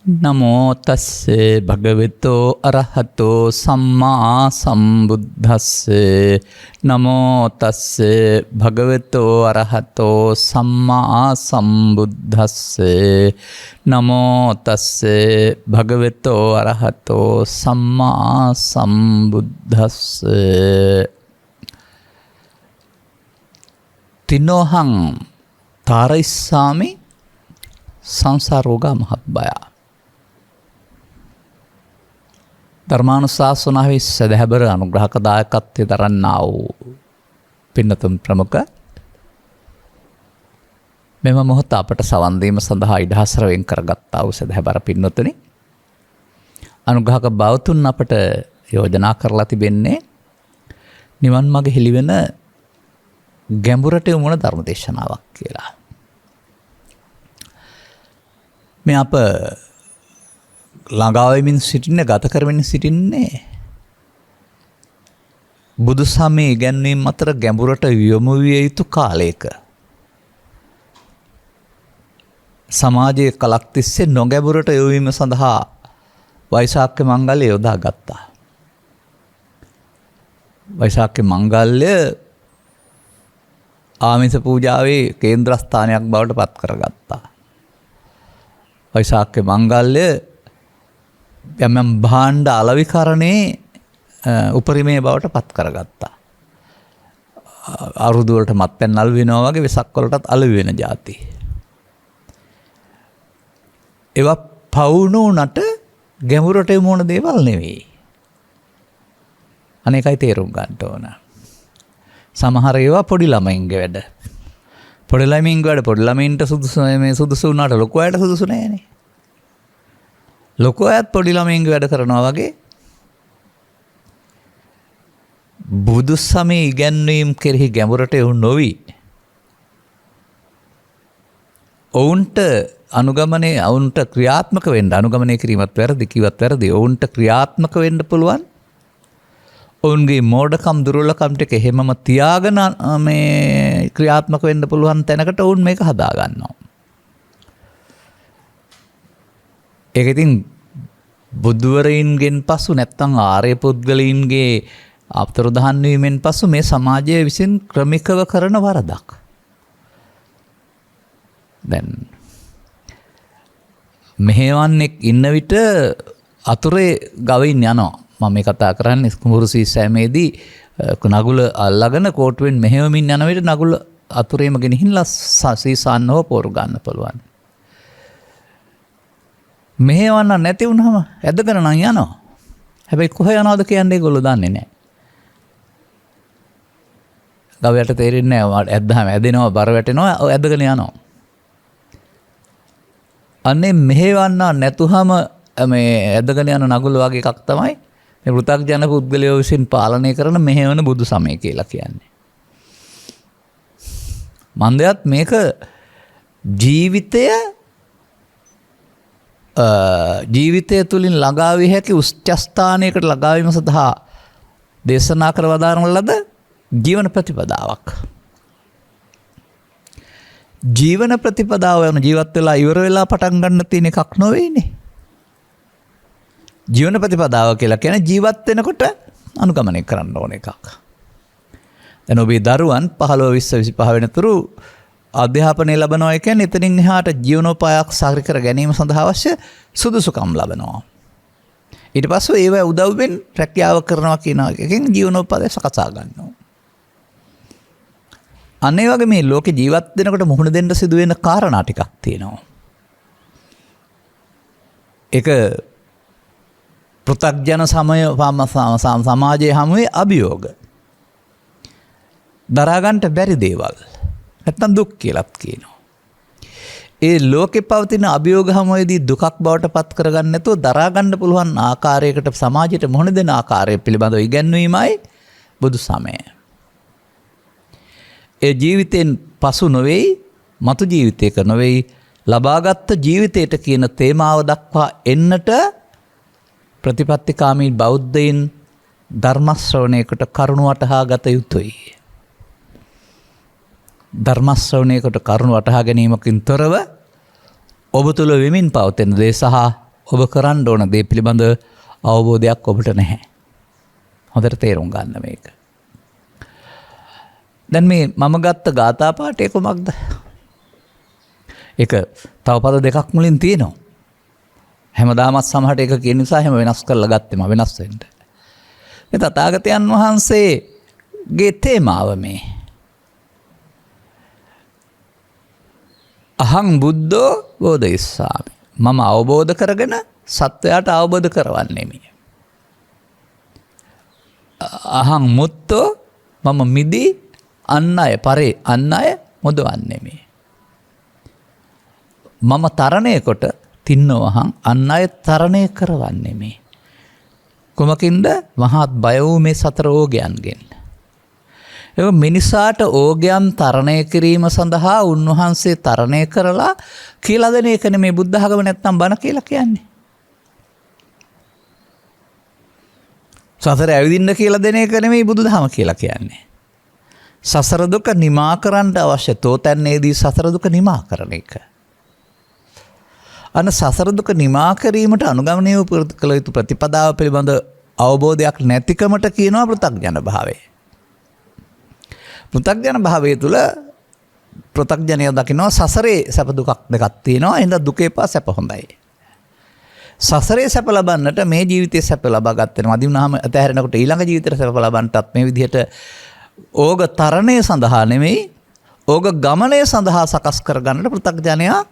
නමෝ තස්සේ භගවතෝ අරහතෝ සම්මා සම්බුද්දස්සේ නමෝ තස්සේ භගවතෝ අරහතෝ සම්මා සම්බුද්දස්සේ නමෝ තස්සේ භගවතෝ අරහතෝ සම්මා සම්බුද්දස්සේ තිනෝහං තාරයිස්සාමි සංසාරෝගා මහත්බයා ධර්මානුශාසනාවේ සදහැබර අනුග්‍රහක දායකත්වයේ දරන්නා වූ පින්නතුන් ප්‍රමුඛ මෙම මොහොත අපට සවන් දීම සඳහා ඉඩහසර වෙන් කරගත්තා වූ සදහැබර පින්නතුනි අනුග්‍රහක බවතුන් අපට යෝජනා කරලා තිබෙන්නේ නිවන් මඟ හෙළිවෙන ගැඹුරට යොමුන ධර්ම දේශනාවක් කියලා. මේ අප ළඟාවෙමින් සිටින්නේ ගත කරමින් සිටින්නේ බුදු සමයේ ඉගැන්වීම් අතර ගැඹුරට යොමු විය යුතු කාලයක. සමාජයේ කලක් තිස්සේ නොගැඹුරට යොවීම සඳහා වෛශාඛ මංගල්‍ය යොදා ගත්තා. වෛශාඛ මංගල්‍ය ආමිස පූජාවේ කේන්ද්‍රස්ථානයක් බවට පත් කරගත්තා. වෛශාඛ මංගල්‍ය යම් භාණ්ඩ අලවිකරණේ උපරිමයේ බවට පත් කරගත්තා. අරුදු වලට මත්පැන් අලු වෙනවා වගේ වෙසක් වලටත් අලු වෙන જાති. ඒවා පවුණුනට ගැඹුරට යොමුන දේවල් නෙවෙයි. අනේකයි තේරුම් ගන්න ඕන. සමහර ඒවා පොඩි ළමයින්ගේ වැඩ. පොඩි ළමයින්ට සුදුසු මේ සුදුසු වුණාට ලොකු අයට සුදුසු නෑනේ. ලොකු අයත් පොඩි ළමයින්ගේ වැඩ කරනවා වගේ බුදු සමයේ ඉගැන්වීම් කෙරෙහි ගැඹුරට යොමු නොවි ඔවුන්ට ක්‍රියාත්මක වෙන්න අනුගමනය කිරීමත් වැරදි කිව්වත් වැරදි. ඔවුන්ට ක්‍රියාත්මක වෙන්න පුළුවන්. ඔවුන්ගේ මෝඩකම් දුර්වලකම් ටික එහෙමම තියාගෙන මේ ක්‍රියාත්මක වෙන්න පුළුවන් තැනකට ඔවුන් මේක හදා ගන්නවා. ඒක ඉතින් බුදුවරයින්ගෙන් පසු නැත්තම් ආර්ය පුද්ගලයින්ගේ අතුරුදහන් වීමෙන් පසු මේ සමාජය විසින් ක්‍රමිකව කරන වරදක්. දැන් මෙහෙවන්නෙක් ඉන්න විට අතුරේ ගවයින් යනවා. මම මේ කතා කරන්නේ කුඹුරු සීසෑමේදී නගුල අල්ලගෙන කෝටුවෙන් මෙහෙවමින් යන විට නගුල අතුරේම ගෙනහිල්ලා සීසාන්නව පෝරු ගන්න පුළුවන්. මෙහෙවන්න නැති වුනහම ඇදගෙන නම් යනවා. හැබැයි කොහේ යනවද කියන්නේ ඒගොල්ලෝ දන්නේ නැහැ. ගවයට තේරෙන්නේ නැහැ. ඇද්දාම ඇදෙනවා බර වැටෙනවා ඇදගෙන යනවා. අනේ මෙහෙවන්න නැතුවම මේ ඇදගෙන යන නගුල වගේ එකක් තමයි මේ පෘථග්ජන පුද්ගලයෝ විසින් පාලනය කරන මෙහෙවන බුදු සමය කියලා කියන්නේ. මන්දයත් මේක ජීවිතය තුළින් ළඟා විය හැකි උච්චස්ථානයකට ළඟා වීම සඳහා දේශනා කර වදාරන ලද ජීවන ප්‍රතිපදාවක්. ජීවන ප්‍රතිපදාව යන ජීවත් වෙලා ඉවර වෙලා පටන් ගන්න තියෙන එකක් නොවේනේ. ජීවන ප්‍රතිපදාව කියලා කියන්නේ ජීවත් වෙනකොට අනුගමනය කරන්න ඕන එකක්. දැන් ඔබේ දරුවන් 15 20 25 වෙනතුරු අධ්‍යාපනය ලබනවා කියන්නේ එතනින් එහාට ජීවනෝපායක් සාකර කර ගැනීම සඳහා අවශ්‍ය සුදුසුකම් ලබනවා. ඊට පස්සේ ඒව උදව්වෙන් රැකියාව කරනවා කියන එකෙන් ජීවනෝපාය සකසා ගන්නවා. අනේ වගේ මේ ලෝකේ ජීවත් වෙනකොට මුහුණ දෙන්න සිදුවෙන කාරණා ටිකක් තියෙනවා. ඒක පෘථග්ජන සමාජයේ හැමුවේ අභියෝග. දරා ගන්නට බැරි දේවල්. නැත්තම් දුක් කියලාත් කියනවා. ඒ ලෝකේ පවතින අභියෝග හැමෝෙදී දුකක් බවට පත් කරගන්න නැතුව දරා ගන්න පුළුවන් ආකාරයකට සමාජයට මුහුණ දෙන ආකාරය පිළිබඳව ඉගැන්වීමයි බුදු සමය. ඒ ජීවිතෙන් පසු නොවේයි, මතු ජීවිතයක නොවේයි, ලබාගත් ජීවිතයට කියන තේමාව දක්වා එන්නට ප්‍රතිපත්තිකාමී බෞද්ධයින් ධර්ම ශ්‍රවණයකට කරුණ වටහා ගත යුතුයි. ධර්ම ශ්‍රවණයකට කරුණ වටහා ගැනීමකින් තොරව ඔබ තුළ වෙමින් පවතින දේ සහ ඔබ කරන්න ඕන දේ පිළිබඳ අවබෝධයක් ඔබට නැහැ. හොඳට තේරුම් ගන්න මේක. දැන් මේ මම ගත්ත ගාථා පාඨය කොමක්ද? ඒක තව පද දෙකක් මුලින් තියෙනවා. හැමදාමත් සමහරට ඒක කියන නිසා හැම වෙනස් කරලා ගත්තෙම වෙනස් වෙන්න. මේ තථාගතයන් වහන්සේගේ තේමාව මේ. අහං බුද්ධෝ බෝධිසාමි. මම අවබෝධ කරගෙන සත්වයාට අවබෝධ කරවන්නේ මේ. අහං මුත්තෝ මම මිදී අන් අය පරේ අන් අය මොදවන්නේ මේ. මම තරණය කොට තින්නවහං අන් අය තරණය කරවන්නේ මේ. කුමකින්ද? මහත් බය වූ මේ සතර ඕගයන්ගෙන්. ඒ මිනිසාට ඕගයන් තරණය කිරීම සඳහා උන්වහන්සේ තරණය කරලා කියලා දෙන එකනේ මේ බුද්ධ ධර්ම නැත්තම් බණ කියලා කියන්නේ. සසර ඇවිදින්න කියලා දෙන එක නෙමෙයි බුදුදහම කියලා කියන්නේ. සසර දුක නිමා කරන්න අවශ්‍ය තෝතැන්නේදී සසර දුක නිමා කරන එක. අන්න සසර දුක නිමා කිරීමට අනුගමනය කළ යුතු ප්‍රතිපදාව පිළිබඳ අවබෝධයක් නැතිකමට කියනවා පෘථග්ජන භාවය. පෘථග්ජන භාවය තුළ පෘථග්ජනය දකිනවා සසරේ සැප දුකක් දෙකක් තියෙනවා. එහෙනම් දුකේ පා සැප හොඳයි. සසරේ සැප ලබන්නට මේ ජීවිතයේ සැප ලබා ගන්න මදි වුණාම අතහැරෙනකොට ඊළඟ ජීවිතේ සැප ලබන්නටත් මේ විදිහට ඕග තරණය සඳහා නෙමෙයි ඕග ගමනය සඳහා සකස් කරගන්නට පෘථග්ජනයා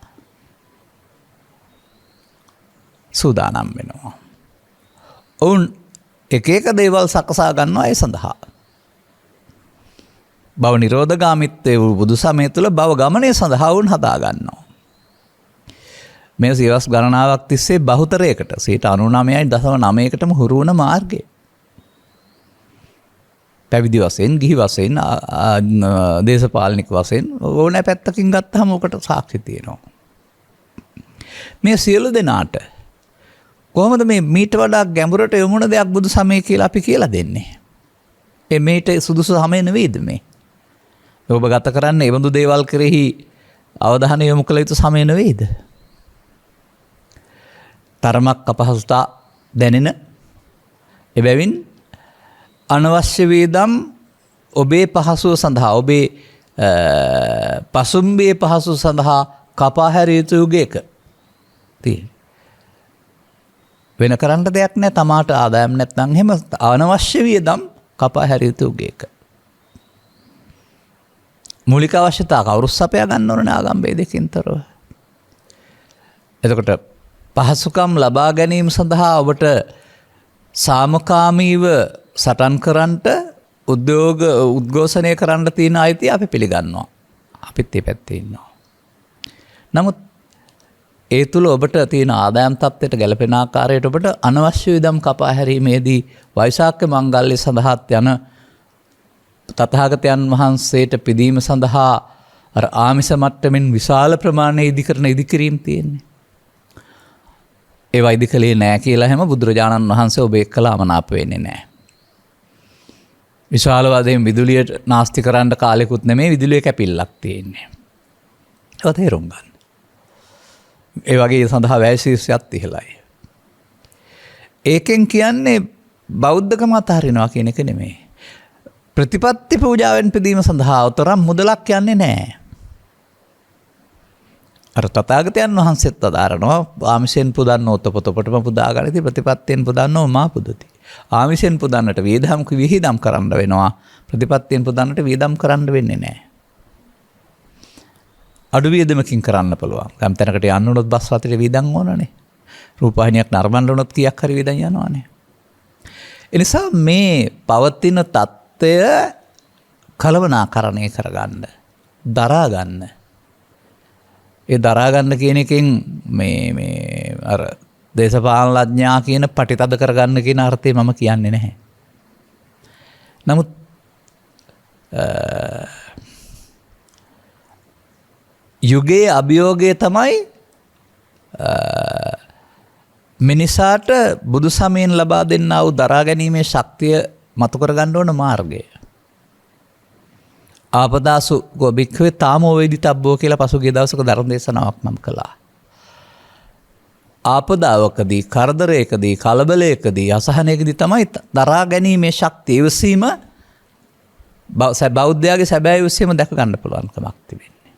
සූදානම් වෙනවා. ඔවුන් එක එක දේවල් සකසා ගන්නවා ඒ සඳහා. භව නිරෝධගාමිත්වයේ වූ බුදු සමය තුළ භව ගමනය සඳහා වුන් හදා ගන්නවා. මේ සියවස් ගණනාවක් තිස්සේ බහුතරයකට 99.9%ටම හුරු වුණ මාර්ගය. පැවිදි වශයෙන්, ගිහි වශයෙන්, දේශපාලනික වශයෙන් ඕනෑ පැත්තකින් ගත්තාම ඔකට සාක්ෂි තියෙනවා. මේ සියලු දෙනාට කොහොමද මේ මීට වඩා ගැඹුරට යොමුන දෙයක් බුදු සමය කියලා අපි කියලා දෙන්නේ? ඒ මේට සුදුසු සමය නෙවෙයිද මේ? ඔබ ගත කරන්නේ ඒ බඳු දේවල් කෙරෙහි අවධානය යොමු කළ යුතු සමය නෙවෙයිද? තරමක් අපහසුතා දැනෙන එබැවින් අනවශ්‍ය වේදම් ඔබේ පහසුව සඳහා ඔබේ පසුම්බේ පහසුව සඳහා කපා හැරිය යුතු යුගයක තියෙන. වෙන කරන්න දෙයක් නැහැ. තමාට ආදායම් නැත්නම් එහෙම අනවශ්‍ය වේදම් කපා හැරිය යුතු යුගයක. මූලික අවශ්‍යතා කවුරුත් සපයා ගන්න ඕනේ ආගම් ભેදකින් තොරව. එතකොට පහසුකම් ලබා ගැනීම සඳහා ඔබට සාමකාමීව සටන් කරන්නට උද්ඝෝෂණය කරන්න තියෙන අයිතිය අපි පිළිගන්නවා. අපිත් මේ පැත්තේ ඉන්නවා. නමුත් ඒ තුළ ඔබට තියෙන ආදායම් තත්ත්වයට ගැලපෙන ආකාරයට ඔබට අනවශ්‍ය විදම් කපා හැරීමේදී වෛශාඛ මංගල්‍ය සඳහාත් යන තථාගතයන් වහන්සේට පිදීම සඳහා අර ආමිෂ මට්ටමින් විශාල ප්‍රමාණයේ ඉදිකරන ඉදිකිරීම් තියෙන්නේ. ඒවා ඉදි කළේ නැහැ කියලා හැම බුදුරජාණන් වහන්සේ ඔබ එක්කලා අමනාප වෙන්නේ නැහැ. විශාල වශයෙන් විදුලියට නාස්ති කරන්න කාලෙකුත් නෙමෙයි විදුලිය කැපිල්ලක් තියෙන්නේ. ඒක තේරුම් ගන්න. ඒ වගේ සඳහා වැය ශීර්ෂයක් ඉහළයි. ඒකෙන් කියන්නේ බෞද්ධකම අතහරිනවා කියන එක නෙමෙයි. ප්‍රතිපත්ති පූජාවෙන් පිදීම සඳහා උතරම් මුදලක් යන්නේ නැහැ. අර තථාගතයන් වහන්සේත් අදාරනවා ආමිෂෙන් පුදන්න ඔතපොතපටම පුදාගන්න ඉතින් ප්‍රතිපත්තියෙන් පුදන්නව මා පුදති. ආමිෂෙන් පුදන්නට වේදම් විහිදම් කරන්න වෙනවා. ප්‍රතිපත්තියෙන් පුදන්නට වේදම් කරන්න වෙන්නේ නැහැ. අඩු වේදමකින් කරන්න පුළුවන්. ගම් තැනකට යන්න උනොත් බස් රථයට වේදම් ඕනනේ. රූපවාහිනියක් නරඹන්න උනොත් කීයක් හරි වේදම් යනවානේ. ඒ නිසා මේ පවතින தত্ত্বය කලවනාකරණය කරගන්න, දරා ගන්න. ඒ දරා ගන්න කියන එකෙන් මේ අර දේශපාලනඥයා කියන පටිතද කරගන්න කියන අර්ථය මම කියන්නේ නැහැ. නමුත් යුගයේ අභියෝගය තමයි මිනිසාට බුදු සමයෙන් ලබා දෙන්නා වූ දරා ගැනීමේ ශක්තිය මතු කරගන්න ඕන මාර්ගය. ආපදාසු ගොබික්වේ තාමෝ වේදිතබ්බෝ කියලා පසුගිය දවසක ධර්ම දේශනාවක් මම කළා. ආපදාවකදී කරදරයකදී කලබලයකදී අසහනයකදී තමයි දරා ගැනීමේ ශක්තිය ඉවසීම බෞද්ධයාගේ සැබෑ ඉවසීම දැක ගන්න පුළුවන්කමක් තිබෙන්නේ.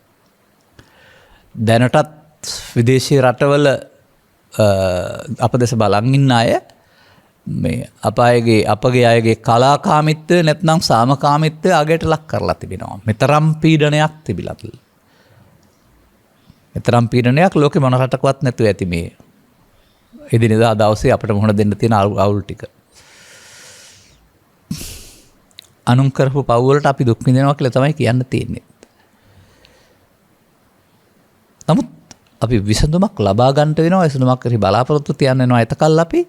දැනටත් විදේශීය රටවල අප දෙස බලන් ඉන්න අය මේ අපගේ අයගේ කලාකාමීත්වය නැත්නම් සාමකාමීත්වය අගයට ලක් කරලා තිබෙනවා. මෙතරම් පීඩනයක් තිබිලා. මෙතරම් පීඩනයක් ලෝකෙ මොන රටකවත් නැතුව ඇති මේ එදිනෙදා දවසේ අපිට මුහුණ දෙන්න තියෙන අවුල් ටික. අනුන් කරපු පව් වලට අපි දුක් විඳිනවා කියලා තමයි කියන්න තියෙන්නේ. නමුත් අපි විසඳුමක් ලබා ගන්නට වෙනවා. විසඳුමක් කරි බලාපොරොත්තු තියන්න වෙනවා. එතකල් අපි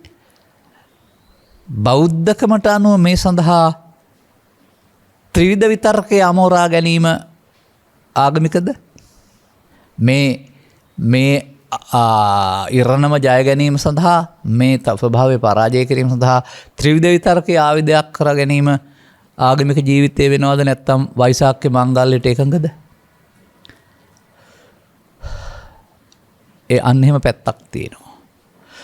බෞද්ධකමට අනුව මේ සඳහා ත්‍රිවිධ විතර්කයේ අමෝරා ගැනීම ආගමිකද? මේ ඉරණම ජය ගැනීම සඳහා මේ ස්වභාවය පරාජය කිරීම සඳහා ත්‍රිවිධ විතර්කයේ ආයුධයක් කර ගැනීම ආගමික ජීවිතය වෙනවද නැත්නම් වෛසාඛ්‍ය මංගල්‍යයට එකඟද? ඒ අන්න එහෙම පැත්තක් තියෙනවා.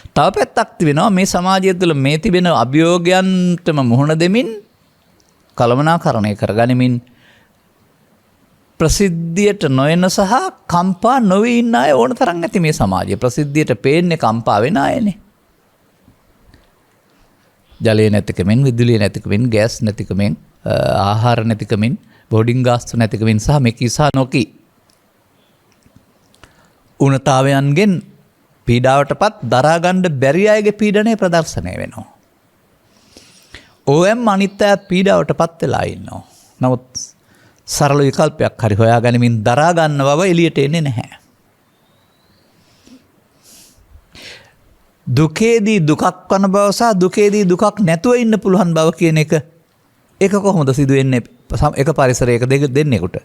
තව පැත්තක් තිබෙනවා මේ සමාජය තුළ මේ තිබෙන අභියෝගයන්ටම මුහුණ දෙමින් කළමනාකරණය කරගනිමින් ප්‍රසිද්ධියට නොයන සහ කම්පා නොවී ඉන්න අය ඕන තරම් නැති මේ සමාජය. ප්‍රසිද්ධියට පේන්නේ කම්පා වෙන අයනේ. ජලය නැතිකමෙන්, විදුලිය නැතිකමෙන්, ගෑස් නැතිකමෙන්, ආහාර නැතිකමෙන්, බෝඩින් ගාස්තු නැතිකමෙන් සහ මෙකී සහ නොකී උණතාවයන්ගෙන් පීඩාවටපත් දරාගන්න බැරි අයගේ පීඩනය ප්‍රදර්ශනය වෙනවා. OM අනිත් අයත් පීඩාවටපත් වෙලා ඉන්නවා. නමුත් සරල විකල්පයක් හරි හොයාගනිමින් දරා ගන්න බව එළියට එන්නේ නැහැ. දුකේදී දුකක් වන බව සහ දුකේදී දුකක් නැතුව ඉන්න පුළුවන් බව කියන එක කොහොමද සිදු වෙන්නේ එක පරිසරයක දෙන්නෙකුට?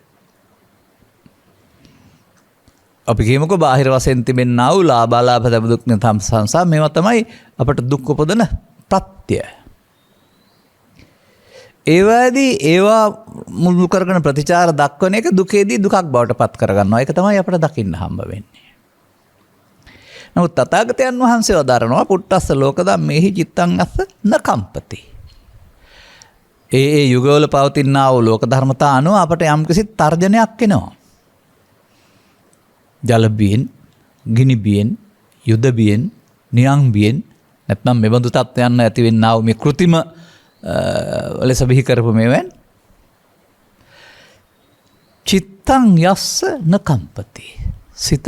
අපි කියමුකෝ බාහිර වශයෙන් තිබෙනා වූ ලාභාලාභ දුක් නිතම් සංසා මේවා තමයි අපට දුක් උපදන ප්‍රත්‍ය. ඒවා මුල් කරගෙන ප්‍රතිචාර දක්වන එක දුකේදී දුකක් බවට පත් කරගන්නවා. ඒක තමයි අපට දකින්න හම්බ වෙන්නේ. නමුත් තථාගතයන් වහන්සේ වදාරනවා පුට්ටස්ස ලෝක ධම්මේහි චිත්තං අස්ස නකම්පති. ඒ යුගවල පවතිනා වූ ලෝක ධර්මතා අනුව අපට යම්කිසි තර්ජනයක් එනවා. ජල බියෙන්, ගිනි බියෙන්, යුද බියෙන්, නියං බියෙන් නැත්නම් මෙබඳු තත්ත්වයන් ඇති වෙන්නා වූ මේ කෘතිම ලෙස බිහි කරපු මේවෙන් චිත්තං යස්ස නකම්පති. සිත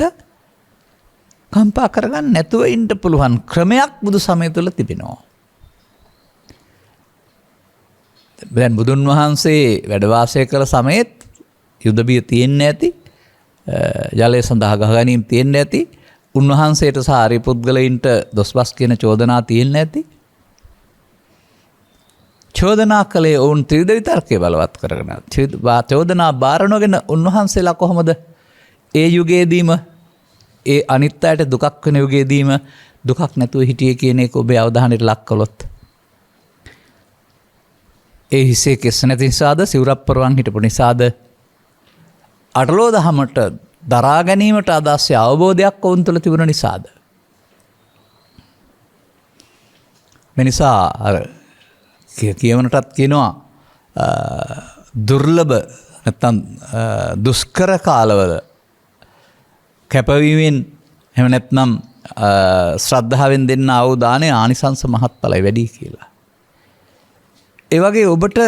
කම්පා කරගන්න නැතුව ඉන්න පුළුවන් ක්‍රමයක් බුදු සමය තුළ තිබෙනවා. දැන් බුදුන් වහන්සේ වැඩ වාසය කළ සමයේත් යුද බිය තියෙන්නේ නැති, ජලය සඳහා ගහගැනීම් තියෙන්නේ නැති, උන්වහන්සේට සහ ආරියපුද්ගලයින්ට දොස්බස් කියන චෝදනා තියෙන්නේ නැති. චෝදනා කළේ ඔවුන් ත්‍රිවිධ විතර්කයේ බලවත් කරගෙන. චෝදනා බාර නොගෙන උන්වහන්සේලා කොහොමද ඒ යුගයේදීම ඒ අනිත් අයට දුකක් වෙන යුගයේදීම දුකක් නැතුව හිටියේ කියන එක ඔබේ අවධානයට ලක් කළොත් ඒ හිසේ කෙස් නැති නිසාද, සිවුරක් පරවන් හිටපු නිසාද, අටලෝ දහමට දරා ගැනීමට අදාස්ය අවබෝධයක් ඔවුන් තුළ තිබුණ නිසාද? මේ නිසා අර කියවනටත් කියනවා දුර්ලභ නැත්නම් දුෂ්කර කාලවල කැපවීමෙන් එහෙම නැත්නම් ශ්‍රද්ධාවෙන් දෙන්න ආවෝ දානේ ආනිසංස මහත්ඵලයි වැඩි කියලා. ඒ වගේ ඔබට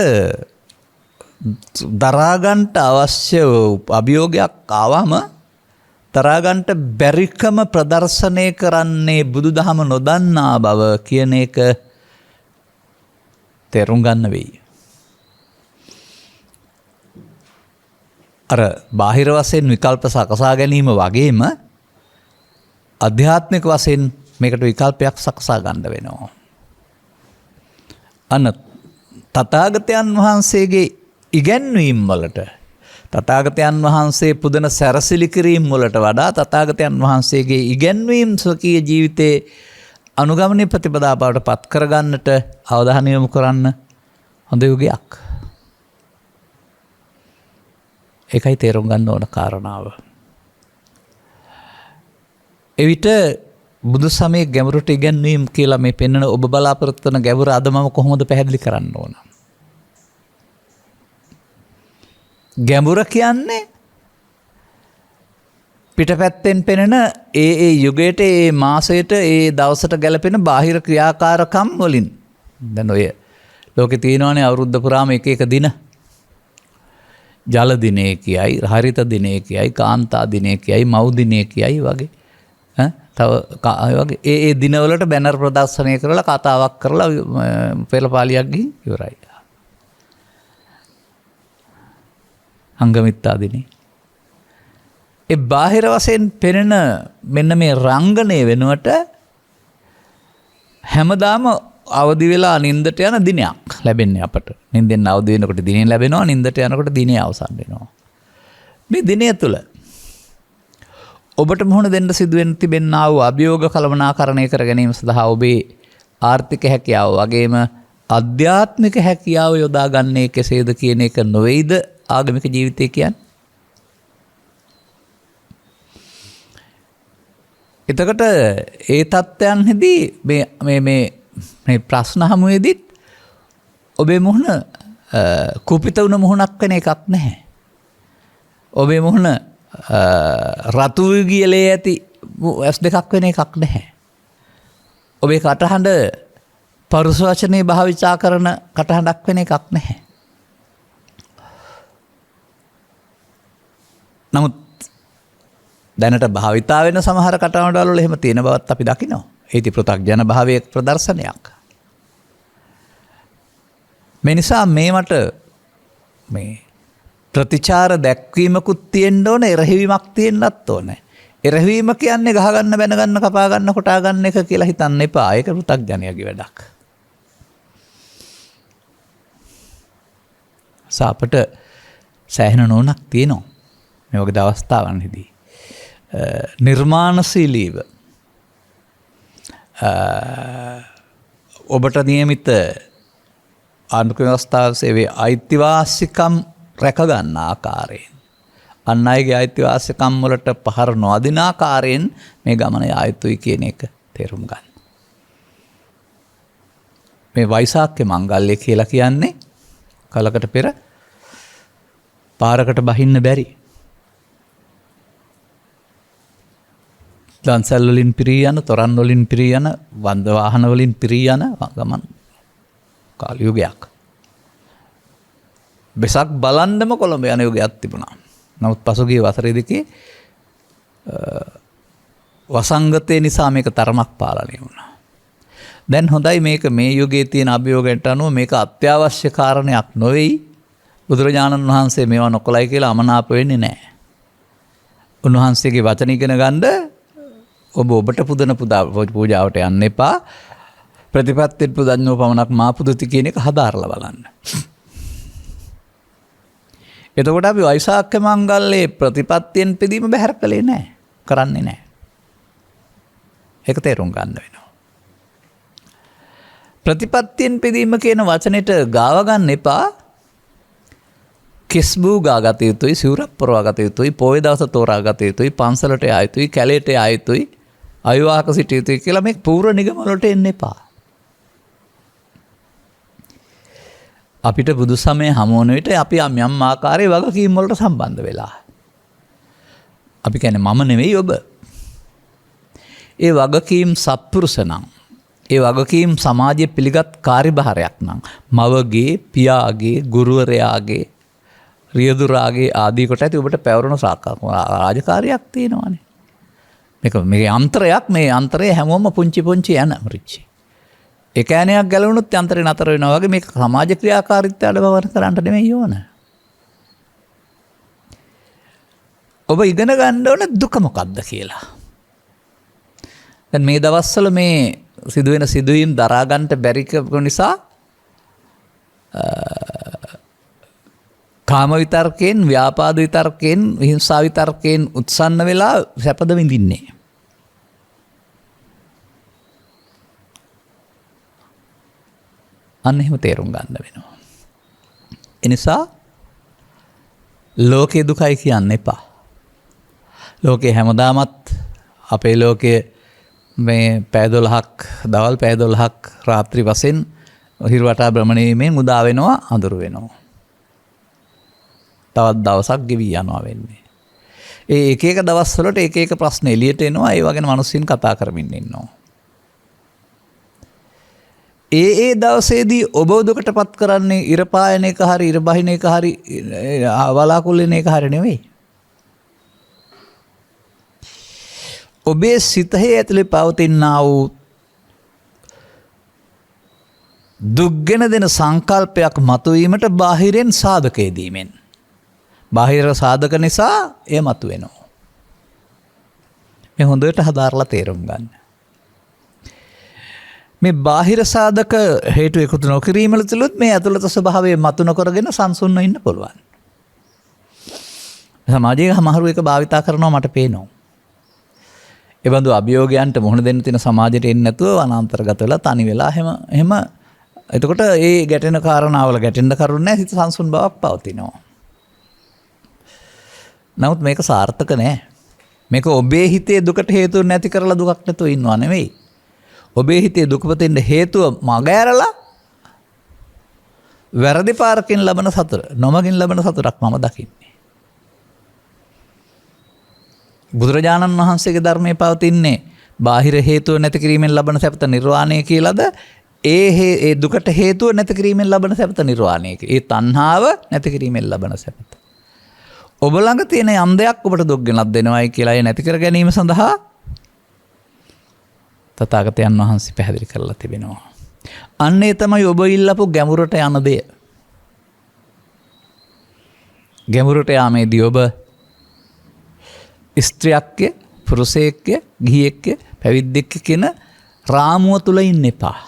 දරාගන්ට අවශ්‍ය අභියෝගයක් ආවම දරාගන්ට බැරිකම ප්‍රදර්ශනය කරන්නේ බුදුදහම නොදන්නා බව කියන එක තේරුම් ගන්න වෙයි. අර බාහිර වශයෙන් විකල්ප සකසා ගැනීම වගේම අධ්‍යාත්මික වශයෙන් මේකට විකල්පයක් සකසා ගන්න වෙනවා. අන්න තථාගතයන් වහන්සේගේ ඉගැන්වීම් වලට, තථාගතයන් වහන්සේ පුදන සැරසිලි කිරීම් වලට වඩා තථාගතයන් වහන්සේගේ ඉගැන්වීම් ස්වකීය ජීවිතේ අනුගමනීය ප්‍රතිපදා බවට පත් කරගන්නට අවධානය යොමු කරන්න හොඳ යුගයක්. ඒකයි තේරුම් ගන්න ඕන කාරණාව. එවිට බුදු සමයේ ගැඹුරට ඉගැන්වීම කියලා මේ පෙන්වන ඔබ බලාපොරොත්තු වන ගැඹුර අද මම කොහොමද පැහැදිලි කරන්න ඕන? ගැඹුර කියන්නේ පිටපැත්තෙන් පෙනෙන ඒ යුගයට ඒ මාසයට ඒ දවසට ගැලපෙන බාහිර ක්‍රියාකාරකම් වලින්. දැන් ඔය ලෝකේ තියෙනවානේ අවුරුද්ද පුරාම එක එක දින. ජල දිනේ කියයි, හරිත දිනේ කියයි, කාන්තා දිනේ කියයි, මව් දිනේ කියයි වගේ. තව වගේ ඒ දිනවලට බැනර් ප්‍රදර්ශනය කරලා කතාවක් කරලා පෙළපාලියක් ගිහින් ඉවරයි. අංගමිත්තා දිනේ. ඒ බාහිර වශයෙන් පෙනෙන මෙන්න මේ රංගනය වෙනුවට හැමදාම අවදි වෙලා නින්දට යන දිනයක් ලැබෙන්නේ අපට. නින්දෙන් අවදි වෙනකොට දිනේ ලැබෙනවා, නින්දට යනකොට දිනේ අවසන් වෙනවා. මේ දිනය තුල ඔබට මුහුණ දෙන්න සිදුවෙන තිබෙනා වූ අභියෝග කළමනාකරණය කර ගැනීම සඳහා ඔබේ ආර්ථික හැකියාව වගේම අධ්‍යාත්මික හැකියාව යොදා ගන්නේ කෙසේද කියන එක නොවේද ආගමික ජීවිතය කියන්නේ? එතකොට ඒ තත්ත්වයන්හිදී මේ ප්‍රශ්න හමුවේදීත් ඔබේ මුහුණ කුපිත වුණ මුහුණක් වෙන එකක් නැහැ. ඔබේ මුහුණ රතු ගියලේ ඇති ඇස් දෙකක් වෙන එකක් නැහැ. ඔබේ කටහඬ පරුස වචනේ භාවිතා කරන කටහඬක් වෙන එකක් නැහැ. නමුත් දැනට භාවිතා වෙන සමහර කටහඬවල එහෙම තියෙන බවත් අපි දකිනවා. ඒති පෘථග්ජන භාවයේ ප්‍රදර්ශනයක්. මේ නිසා මේවට මේ ප්‍රතිචාර දැක්වීමකුත් තියෙන්න ඕන, එරෙහිවීමක් තියෙන්නත් ඕනේ. එරෙහිවීම කියන්නේ ගහගන්න, බැනගන්න, කපා ගන්න, කොටා ගන්න එක කියලා හිතන්න එපා. ඒක පෘථග්ජනයාගේ වැඩක්. අපට සෑහෙන නෝනක් තියෙනවා මේ වගේ අවස්ථාවන්හිදී. නිර්මාණශීලීව ඔබට නියමිත ආණ්ඩුක්‍රම ව්‍යවස්ථාව සේවයේ අයිතිවාසිකම් රැකගන්න ආකාරයෙන්, අන් අයගේ අයිතිවාසිකම් වලට පහර නොදින ආකාරයෙන් මේ ගමන යා යුතුයි කියන එක තේරුම් ගන්න. මේ වෛසාඛ්‍ය මංගල්‍ය කියලා කියන්නේ කලකට පෙර පාරකට බහින්න බැරි, දන්සැල් වලින් පිරී යන, තොරන් වලින් පිරී යන, වන්ද වාහන වලින් පිරී යන ගමන් කාල යුගයක්. බෙසක් බලන්නම කොළඹ යන යුගයක් තිබුණා. නමුත් පසුගිය වසර දෙකේ වසංගතය නිසා මේක තරමක් පාලනය වුණා. දැන් හොඳයි, මේක මේ යුගයේ තියෙන අභියෝගයට අනුව මේක අත්‍යවශ්‍ය කාරණයක් නොවේයි. බුදුරජාණන් වහන්සේ මේවා නොකළයි කියලා අමනාප වෙන්නේ නැහැ. උන්වහන්සේගේ වචන ඉගෙන ගන්න ඔබට පුදන පූජාවට යන්න එපා. ප්‍රතිපත්තිත් පුදන්නෝ පමණක් මා පුදති කියන එක හදාarලා බලන්න. එතකොට අපි වෛසාඛ්‍ය මංගල්‍යයේ ප්‍රතිපත්තියෙන් පිදීම බැහැර කළේ නැහැ. කරන්නේ නැහැ. ඒක තේරුම් ගන්න වෙනවා. ප්‍රතිපත්තියෙන් පිදීම කියන වචනෙට ගාව ගන්න එපා. කෙස්බූ ගාගත යුතුයි, සිවුරක් පොරවා ගත යුතුයි, පොය දවස තෝරා ගත යුතුයි, පන්සලට යා යුතුයි, කැලේට යා යුතුයි, අවිවාහක සිටිය යුතුයි කියලා මේ පූර්ව නිගම වලට එන්න එපා. අපිට බුදු සමය හමු වන විට අපි යම් ආකාරයේ වගකීම් වලට සම්බන්ධ වෙලා. අපි කියන්නේ මම නෙවෙයි ඔබ. ඒ වගකීම් සත්පුරුෂ නම්, ඒ වගකීම් සමාජයේ පිළිගත් කාර්යභාරයක් නම්, මවගේ, පියාගේ, ගුරුවරයාගේ, රියදුරාගේ ආදී කොට ඇති ඔබට පැවරුණු රාජකාරියක් තියෙනවානේ. මේක අන්තරයක්. මේ අන්තරය හැමෝම පුංචි පුංචි යන රිච්චි. ඒ කෑනයක් ගැලවුණොත් අන්තරේ නතර වෙනවා වගේ මේක සමාජ ක්‍රියාකාරීත්වය අඩවවර කරන්න නෙමෙයි ඕන. ඔබ ඉගෙන ගන්න ඕන දුක මොකක්ද කියලා. දැන් මේ දවස්වල මේ සිදුවෙන සිදුවීම් දරා ගන්නට බැරි නිසා කාම විතර්කයෙන්, ව්‍යාපාද විතර්කයෙන්, හිංසා විතර්කයෙන් උත්සන්න වෙලා සැපද විඳින්නේ. අන්න එහෙම තේරුම් ගන්න වෙනවා. එනිසා ලෝකේ දුකයි කියන්න එපා. ලෝකේ හැමදාමත් අපේ ලෝකයේ මේ පැය 12ක් දවල් පැය 12ක් රාත්‍රී වශයෙන් හිරු වටා භ්‍රමණය වීමෙන් උදා වෙනවා අඳුර වෙනවා. තවත් දවසක් ගෙවි යනවා වෙන්නේ. ඒ එක එක දවස්වලට එක එක ප්‍රශ්න එළියට එනවා. ඒ වගේ මිනිස්සුන් කතා කරමින් ඉන්නවා. ඒ දවසේදී ඔබ දුකටපත් කරන්නේ ඉර පායන එක හරි ඉර බහින එක හරි වලාකුළු එක හරි නෙවෙයි. ඔබේ සිතෙහි ඇතුලේ පවතිනා වූ දුක්ගෙන දෙන සංකල්පයක් මතුවීමට බාහිරෙන් සාධකය දීමෙන්. බාහිර සාධක නිසා එය මතුවෙනවා. මේ හොඳට හදාarලා තේරුම් ගන්න. මේ බාහිර සාධක හේතු එකතු නොකිරීම තුළත් මේ ඇතුළත ස්වභාවය මතු නොකරගෙන සංසුන්ව ඉන්න පුළුවන්. සමාජයේ සමහරු එක භාවිතා කරනවා මට පේනවා. ඒ බඳු අභියෝගයන්ට මුහුණ දෙන්න තියෙන සමාජයට එන්නේ නැතුව වනාන්තරගත වෙලා තනි වෙලා එහෙම එතකොට ඒ ගැටෙන කාරණාවල ගැටෙන්න කරුණ නැහැ. හිත සංසුන් බවක් පවතිනවා. නමුත් මේක සාර්ථක නෑ. මේක ඔබේ හිතේ දුකට හේතුව නැති කරලා දුකක් නැතුව ඉන්නවා නෙවෙයි. ඔබේ හිතේ දුක පතින්න හේතුව මග ඇරලා වැරදි පාරකින් ලබන සතුට නොමගින් ලබන සතුටක් මම දකින්නේ. බුදුරජාණන් වහන්සේගේ ධර්මයේ පවතින්නේ බාහිර හේතුව නැති කිරීමෙන් ලබන සැපත නිර්වාණය කියලාද ඒ දුකට හේතුව නැති කිරීමෙන් ලබන සැපත නිර්වාණය. ඒ තණ්හාව නැති කිරීමෙන් ලබන සැපත. ඔබ ළඟ තියෙන යම් දෙයක් ඔබට දුක් ගෙනත් දෙනවයි කියලා ඒ නැති කර ගැනීම සඳහා තථාගතයන් වහන්සේ පැහැදිලි කරලා තිබෙනවා. අන්න ඒ තමයි ඔබ ඉල්ලපු ගැඹුරට යන දෙය. ගැඹුරට යාමේදී ඔබ ස්ත්‍රියක්ය, පුරුෂයෙක්ය, ගිහියෙක්ය, පැවිද්දෙක්ය කියන රාමුව තුල ඉන්න එපා.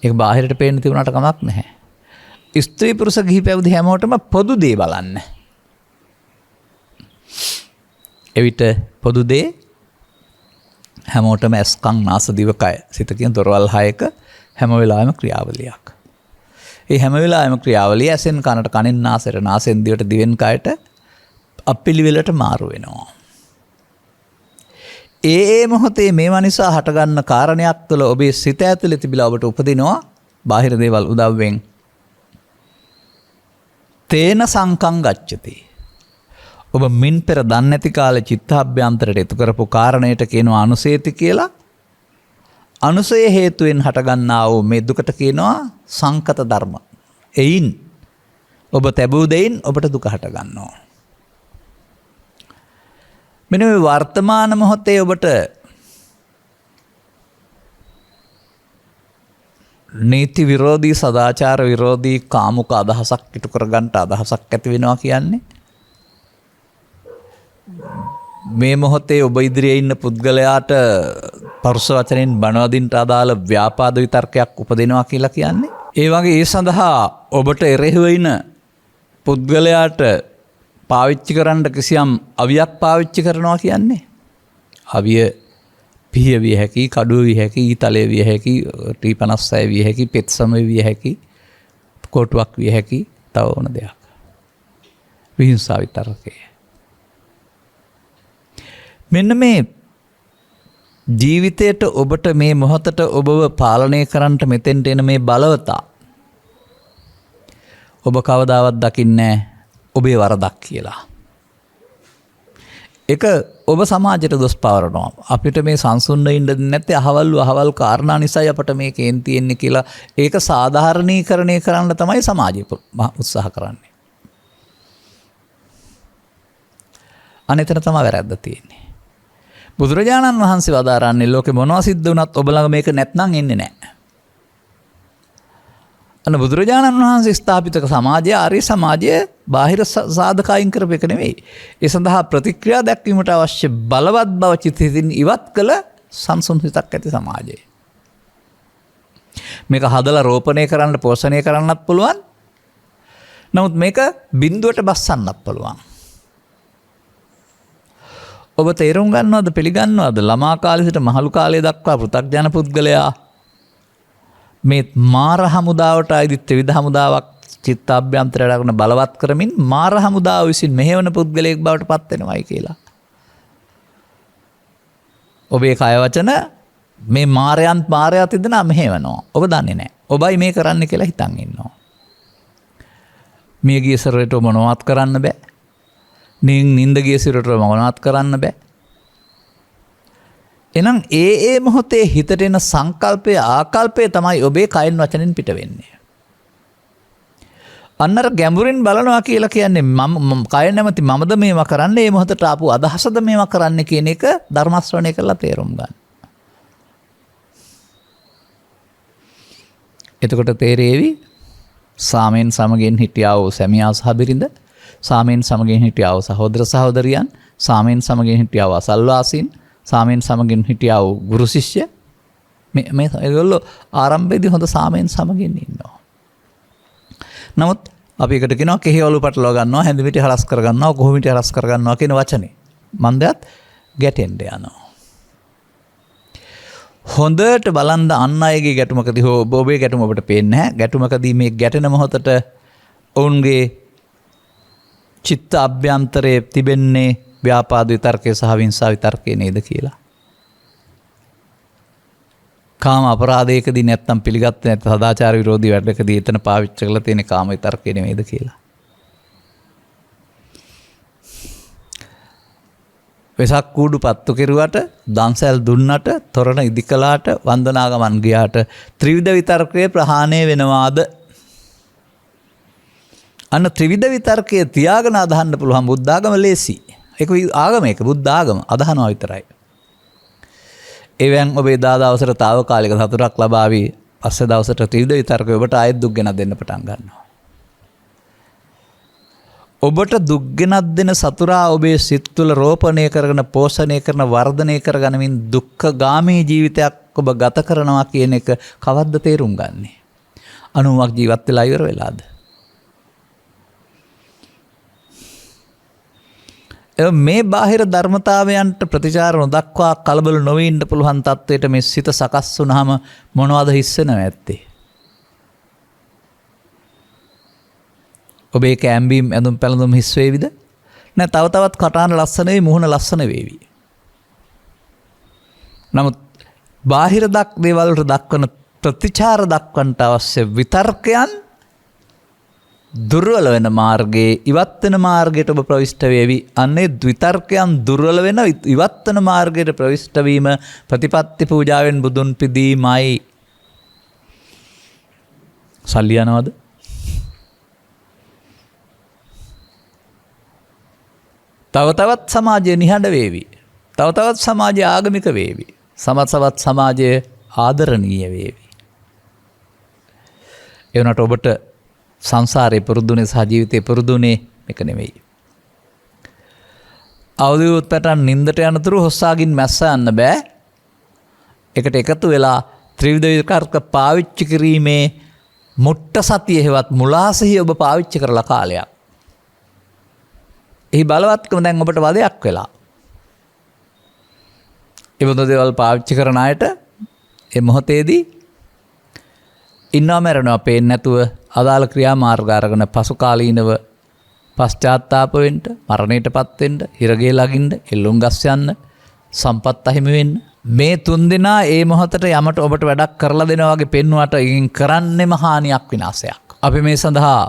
ඒක බාහිරට පේන්න තිබුණාට කමක් නැහැ. ස්ත්‍රී පුරුෂ ගිහි පැවිදි හැමෝටම පොදු දේ බලන්න. එවිට පොදු දේ හැමෝටම ඇස්කම් නාස දිවකය සිත කියන දොරවල් හයක හැම වෙලාවෙම ක්‍රියාවලියක්. ඒ හැම වෙලාවෙම ක්‍රියාවලිය ඇසෙන් කනට, කනෙන් නාසයට, නාසෙන් දිවට, දිවෙන් කයට අපිලිවෙලට මාරු වෙනවා. ඒ මොහොතේ මේවා නිසා හටගන්න කාරණයක් තුළ ඔබේ සිත ඇතුලේ තිබිලා ඔබට උපදිනවා බාහිර දේවල් උදව්වෙන් තේන සංකං ගච්ඡති. ඔබ මින් පෙර දන්නේ නැති කාලේ චිත්තාභ්‍යන්තරයට එතු කරපු කාරණයට කියනවා අනුසේති කියලා. අනුසය හේතුවෙන් හටගන්නා වූ මේ දුකට කියනවා සංකත ධර්ම. එයින් ඔබ තැබූ දෙයින් ඔබට දුක හට ගන්නවා. මෙන්න මේ වර්තමාන මොහොතේ ඔබට නීති විරෝධී, සදාචාර විරෝධී, කාමුක අදහසක් ඉටු කරගන්න අදහසක් ඇති වෙනවා කියන්නේ මේ මොහොතේ ඔබ ඉදිරියේ ඉන්න පුද්ගලයාට පරුෂ වචනෙන් බනවදින්ට අදාළ ව්‍යාපාද විතර්කයක් උපදිනවා කියලා කියන්නේ. ඒ වගේ ඒ සඳහා ඔබට එරෙහිව ඉන පුද්ගලයාට පාවිච්චි කරන්න කිසියම් අවියක් පාවිච්චි කරනවා කියන්නේ. අවිය පිහිය විය හැකි, කඩුව විය හැකි, ඊතලය විය හැකි, T56 විය හැකි, පෙත්සම විය හැකි, කොටුවක් විය හැකි, තව ඕන දෙයක්. විහිංසාව විතරකේ. මෙන්න මේ ජීවිතයට ඔබට මේ මොහොතට ඔබව පාලනය කරන්නට මෙතෙන්ට එන මේ බලවතා ඔබ කවදාවත් දකින්නේ ඔබේ වරදක් කියලා. ඒක ඔබ සමාජයට දොස් පවරනවා. අපිට මේ සංසුන්ව ඉන්න නැත්තේ අහවල් කාරණා නිසායි අපට මේ කේන් තියෙන්නේ කියලා ඒක සාධාරණීකරණය කරන්න තමයි සමාජය උත්සාහ කරන්නේ. අනිතර තමයි වැරද්ද තියෙන්නේ. බුදුරජාණන් වහන්සේ වදාරන්නේ ලෝකේ මොනවා සිද්ධ වුණත් ඔබ ළඟ මේක නැත්නම් එන්නේ නැහැ. අන්න බුදුරජාණන් වහන්සේ ස්ථාපිත සමාජය ආර්ය සමාජය බාහිර සාධකයින් කරපු එක නෙවෙයි. ඒ සඳහා ප්‍රතික්‍රියා දැක්වීමට අවශ්‍ය බලවත් බව චිත්තයෙන් ඉවත් කළ සංසුන් හිතක් ඇති සමාජය. මේක හදලා රෝපණය කරන්න, පෝෂණය කරන්නත් පුළුවන්. නමුත් මේක බිඳුවට බස්සන්නත් පුළුවන්. ඔබ තේරුම් ගන්නවද, පිළිගන්නවද ළමා කාලේ සිට මහලු කාලය දක්වා පෘථග්ජන පුද්ගලයා මේ මාර හමුදාවට අයිති ත්‍රිවිධ හමුදාවක් චිත්තාභ්‍යන්තරයට අරගෙන බලවත් කරමින් මාර හමුදාව විසින් මෙහෙවන පුද්ගලයෙක් බවට පත් වෙනවයි කියලා. ඔබේ කය වචන මේ මායя තිදෙනා මෙහෙවනවා. ඔබ දන්නේ නැහැ. ඔබයි මේ කරන්න කියලා හිතන් ඉන්නවා. මිය ගිය සරයට මොනවත් කරන්න බෑ. නිින්ද ගිය සරයට මොනවත් කරන්න බෑ. එහෙනම් ඒ මොහොතේ හිතට එන සංකල්පය ආකල්පය තමයි ඔබේ කයින් වචනෙන් පිට වෙන්නේ. අන්නර ගැඹුරින් බලනවා කියලා කියන්නේ මම කය නැමැති මමද මේවා කරන්නේ මේ මොහොතට ආපු අදහසද මේවා කරන්නේ කියන එක ධර්ම ශ්‍රවණය කරලා තේරුම් ගන්න. එතකොට තේරෙවි සාමයෙන් සමගින් හිටියා වූ සැමියා සහ බිරිඳ, සාමයෙන් සමගින් හිටියා වූ සහෝදර සහෝදරියන්, සාමයෙන් සමගින් හිටියා වූ අසල්වාසීන්, සාමයෙන් සමගින් හිටියා වූ ගුරු ශිෂ්‍ය මේ ඒගොල්ලෝ ආරම්භයේදී හොඳ සාමයෙන් සමගින් ඉන්නවා. නමුත් අපි එකට කියනවා කෙහෙවලු පටලව ගන්නවා, හැඳි මිටි හරස් කර ගන්නවා, කොහොම මිටි හරස් කර ගන්නවා කියන වචනේ. මන්දයත් ගැටෙන්න යනවා. හොඳට බලන්න අන් අයගේ ගැටුමකදී හෝ ඔබේ ගැටුම ඔබට පේන්නේ නැහැ. ගැටුමකදී මේ ගැටෙන මොහොතට ඔවුන්ගේ චිත්ත අභ්‍යන්තරයේ තිබෙන්නේ ව්‍යාපාද විතර්කයේ සහ විහිංසා විතර්කයේ නේද කියලා. කාම අපරාධයකදී නැත්තම් පිළිගත්තේ නැත්නම් සදාචාර විරෝධී වැඩකදී එතන පාවිච්චි කරලා තියෙන කාම විතර්කය නෙමෙයිද කියලා. වෙසක් කූඩු පත්තු කෙරුවට, දන්සැල් දුන්නට, තොරණ ඉදි කළාට, වන්දනා ගමන් ගියාට ත්‍රිවිධ විතර්කයේ ප්‍රහාණය වෙනවාද? අන්න ත්‍රිවිධ විතර්කයේ තියාගෙන අදහන්න පුළුවන් බුද්ධ ආගම ලේසි. ඒක ආගම ඒක බුද්ධ ආගම අදහනවා විතරයි. එවෙන් ඔබේ දා දවසට తాවකාලික සතුටක් ලබාවි. පස්සේ දවසට ත්‍රිවිධ විතර්කය ඔබට ආයෙත් දුක් ගෙනත් දෙන්න පටන් ගන්නවා. ඔබට දුක් ගෙනත් දෙන සතුරා ඔබේ සිත් තුළ රෝපණය කරගෙන පෝෂණය කරන වර්ධනය කරගනිමින් දුක්ඛගාමී ජීවිතයක් ඔබ ගත කරනවා කියන එක කවද්ද තේරුම් ගන්නෙ? 90ක් ජීවත් වෙලා ඉවර වෙලාද? මේ බාහිර ධර්මතාවයන්ට ප්‍රතිචාර නොදක්වා කලබල නොවී ඉන්න පුළුවන් තත්වයට මේ සිත සකස් වුනහම මොනවද හිස්සෙනව ඇත්තේ? ඔබේ කැම්බීම් ඇඳුම් පැළඳුම් හිස් වේවිද? නැත්නම් තව තවත් කටහඬ ලස්සන වෙයි, මුහුණ ලස්සන වේවි. නමුත් බාහිර දේවල් වලට දක්වන ප්‍රතිචාර දක්වන්නට අවශ්‍ය විතර්කයන් දුර්වල වෙන මාර්ගයේ ඉවත් වෙන මාර්ගයට ඔබ ප්‍රවිෂ්ඨ වේවි. අන්නේ විතර්කයන් දුර්වල වෙන ඉවත් වෙන මාර්ගයට ප්‍රවිෂ්ඨ වීම ප්‍රතිපත්ති පූජාවෙන් බුදුන් පිදීමයි. සල්ලි යනවද? තව තවත් සමාජය නිහඬ වේවි. තව තවත් සමාජය ආගමික වේවි. සමත් සමාජය ආදරණීය වේවි. ඒ වුණාට ඔබට සංසාරේ පුරුදුනේ සහ ජීවිතේ පුරුදුනේ මේක නෙවෙයි. අවදිවුත්තට නින්දට යනතුරු හොස්සාගින් මැස්ස යන්න බෑ. එකට එකතු වෙලා ත්‍රිවිධ විතර්ක පාවිච්චි කිරීමේ මුට්ට සතිය හෙවත් මුලාසෙහි ඔබ පාවිච්චි කරලා කාලයක්. එහි බලවත්කම දැන් ඔබට වදයක් වෙලා. ඒ වගේ දේවල් පාවිච්චි කරන අයට ඒ මොහොතේදී ඉන්නව මරනවා පේන්නේ නැතුව අදාළ ක්‍රියා මාර්ග අරගෙන පසු කාලීනව පශ්චාත්තාප වෙන්න, මරණයටපත් වෙන්න, හිරගේ ලගින්න, එල්ලුම් ගස් යන්න, සම්පත් අහිමි වෙන්න. මේ තුන් දෙනා ඒ මොහොතට යමට ඔබට වැඩක් කරලා දෙනවා වගේ පෙන්වුවට ඉන් කරන්නේම හානියක් විනාශයක්. අපි මේ සඳහා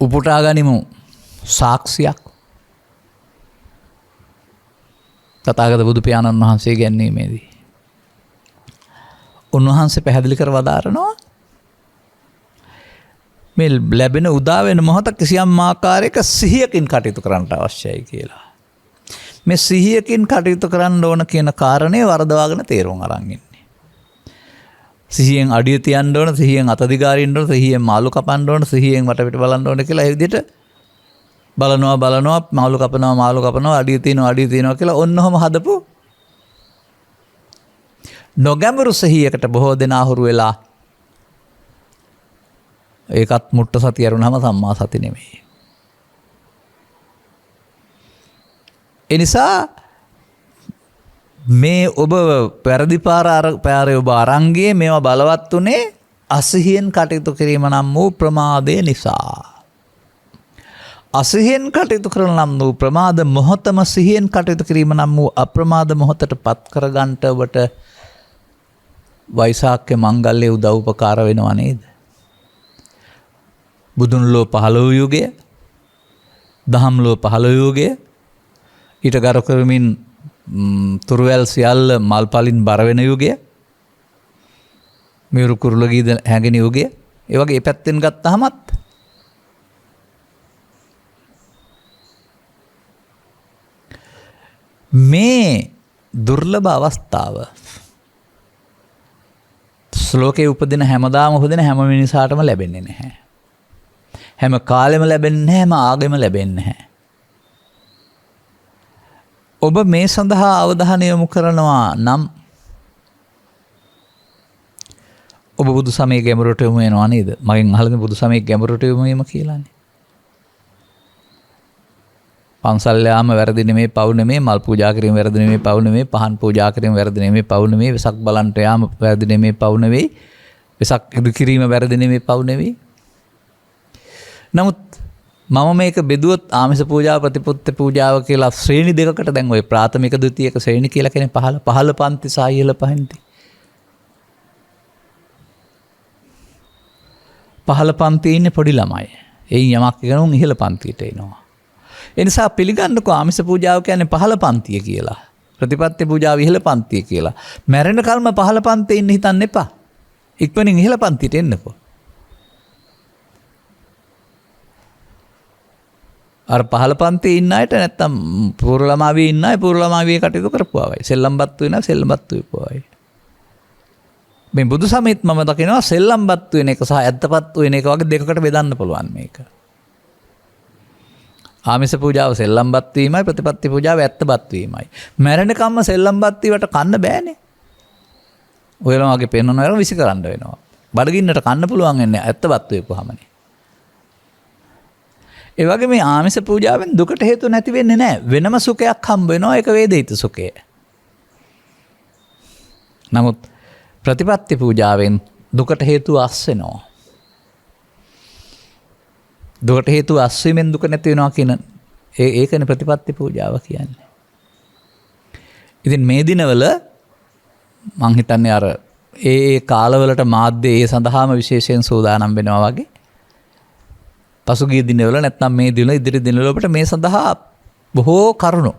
උපුටා ගනිමු සාක්ෂියක්. තථාගත බුදු පියාණන් වහන්සේ ගැන්වීමේදී උන්වහන්සේ පැහැදිලි කර වදාරනවා මේ ලැබෙන උදා වෙන මොහොත කිසියම් ආකාරයක සිහියකින් කටයුතු කරන්න අවශ්‍යයි කියලා. මේ සිහියකින් කටයුතු කරන්න ඕන කියන කාරණේ වරදවාගෙන තේරුම් අරන් ඉන්නේ. සිහියෙන් අඩිය තියන්න ඕන, සිහියෙන් අත දිගාරින්න ඕන, සිහියෙන් මාළු කපන්න ඕන, සිහියෙන් වටපිට බලන්න ඕන කියලා ඒ විදිහට බලනවා මාළු කපනවා අඩිය තියනවා කියලා ඔන්නෝම හදපු නොගැඹුරු සිහියකට බොහෝ දෙනා හුරු වෙලා ඒකත් මුට්ට සතිය අරුණාම සම්මා සති නෙමෙයි. ඒ නිසා මේ ඔබ පෙරදි පාරේ ඔබ අරංගියේ මේවා බලවත් උනේ අසිහියෙන් කටයුතු කිරීම නම් වූ ප්‍රමාදය නිසා. අසිහියෙන් කටයුතු කරන නම් වූ ප්‍රමාද මොහොතම සිහියෙන් කටයුතු කිරීම නම් වූ අප්‍රමාද මොහොතට පත් කරගන්නට ඔබට වෛසාඛ්‍ය මංගල්‍ය උදව් උපකාර වෙනවා නේද? බුදුන් ලෝ 15 යුගය, දහම් ලෝ 15 යුගය, ඊට ගරු කරමින් තුරුවැල් සියල්ල මල් පලින් බර වෙන යුගය, මියුරු කුරුල ගීද හැඟෙන යුගය, ඒ වගේ මේ පැත්තෙන් ගත්තහමත් මේ දුර්ලභ අවස්ථාව ශ්ලෝකේ උපදින හැමදාම උපදින හැම මිනිසාටම ලැබෙන්නේ නැහැ. හැම කාලෙම ලැබෙන්නේ නැහැ, හැම ආගෙම ලැබෙන්නේ නැහැ. ඔබ මේ සඳහා අවධානය යොමු කරනවා නම් ඔබ බුදු සමයේ ගැඹුරට යොමු වෙනවා නේද? මගෙන් අහලා බුදු සමයේ ගැඹුරට යොමු වීම කියලානේ. පන්සල් යාම වැරදි නෙමේ, පව් නෙමේ, මල් පූජා කිරීම වැරදි නෙමේ, පව් නෙමේ, පහන් පූජා කිරීම වැරදි නෙමේ, පව් නෙමේ, වෙසක් බලන්ට යාම වැරදි නෙමේ, පව් නෙමේ, වෙසක් ඉදු කිරීම වැරදි නෙමේ, පව් නෙමේ. නමුත් මම මේක බෙදුවොත් ආමිස පූජාව, ප්‍රතිපත්ති පූජාව කියලා ශ්‍රේණි දෙකකට දැන් ওই ප්‍රාථමික ද්විතීයක ශ්‍රේණි කියලා කියන්නේ 15 පන්ති සහ ඉහළ පන්ති. 15 පන්තියේ ඉන්නේ පොඩි ළමයි. එයින් යමක් ඉගෙනුම් ඉහළ පන්තියට එනවා. ඒ නිසා පිළිගන්නකෝ ආමිස පූජාව කියන්නේ 15 පන්තිය කියලා. ප්‍රතිපත්ති පූජාව ඉහළ පන්තිය කියලා. මැරෙන කල්ම 15 පන්තියේ ඉන්න හිතන්න එපා. ඉක්මනින් ඉහළ පන්තියට එන්නකෝ. අර 15 පන්තියේ ඉන්න අයට නැත්තම් පූර්ව ළමාවියේ ඉන්න අය පූර්ව ළමාවියේ කටයුතු කරපුවාවයි. සෙල්ලම්පත් වෙනවා සෙල්ලම්පත් වෙපුවාවයි. මේ බුදු සමයේත් මම දකිනවා සෙල්ලම්පත් වෙන එක සහ ඇත්තපත් වෙන එක වගේ දෙකකට බෙදන්න පුළුවන් මේක. ආමිස පූජාව සෙල්ලම්පත් වීමයි, ප්‍රතිපත්ති පූජාව ඇත්තපත් වීමයි. මැරෙන කම්ම සෙල්ලම්පත් වීමට කන්න බෑනේ. ඔයලා වගේ පෙන්නනවා විසි කරන්න වෙනවා. බඩගින්නට කන්න පුළුවන් වෙන්නේ ඇත්තපත් වෙපුවාමනේ. ඒ වගේ මේ ආමිස පූජාවෙන් දුකට හේතු නැති වෙන්නේ නැහැ. වෙනම සුඛයක් හම්බ වෙනවා, ඒක වේදිත සුඛය. නමුත් ප්‍රතිපත්ති පූජාවෙන් දුකට හේතු අස් වෙනවා. දුකට හේතු අස් වීමෙන් දුක නැති වෙනවා කියන ඒකනේ ප්‍රතිපත්ති පූජාව කියන්නේ. ඉතින් මේ දිනවල මං හිතන්නේ අර ඒ කාලවලට මාධ්‍ය ඒ සඳහාම විශේෂයෙන් සූදානම් වෙනවා වගේ. පසුගිය දිනවල නැත්නම් මේ දින ඉදිරි දිනවල ඔබට මේ සඳහා බොහෝ කරුණු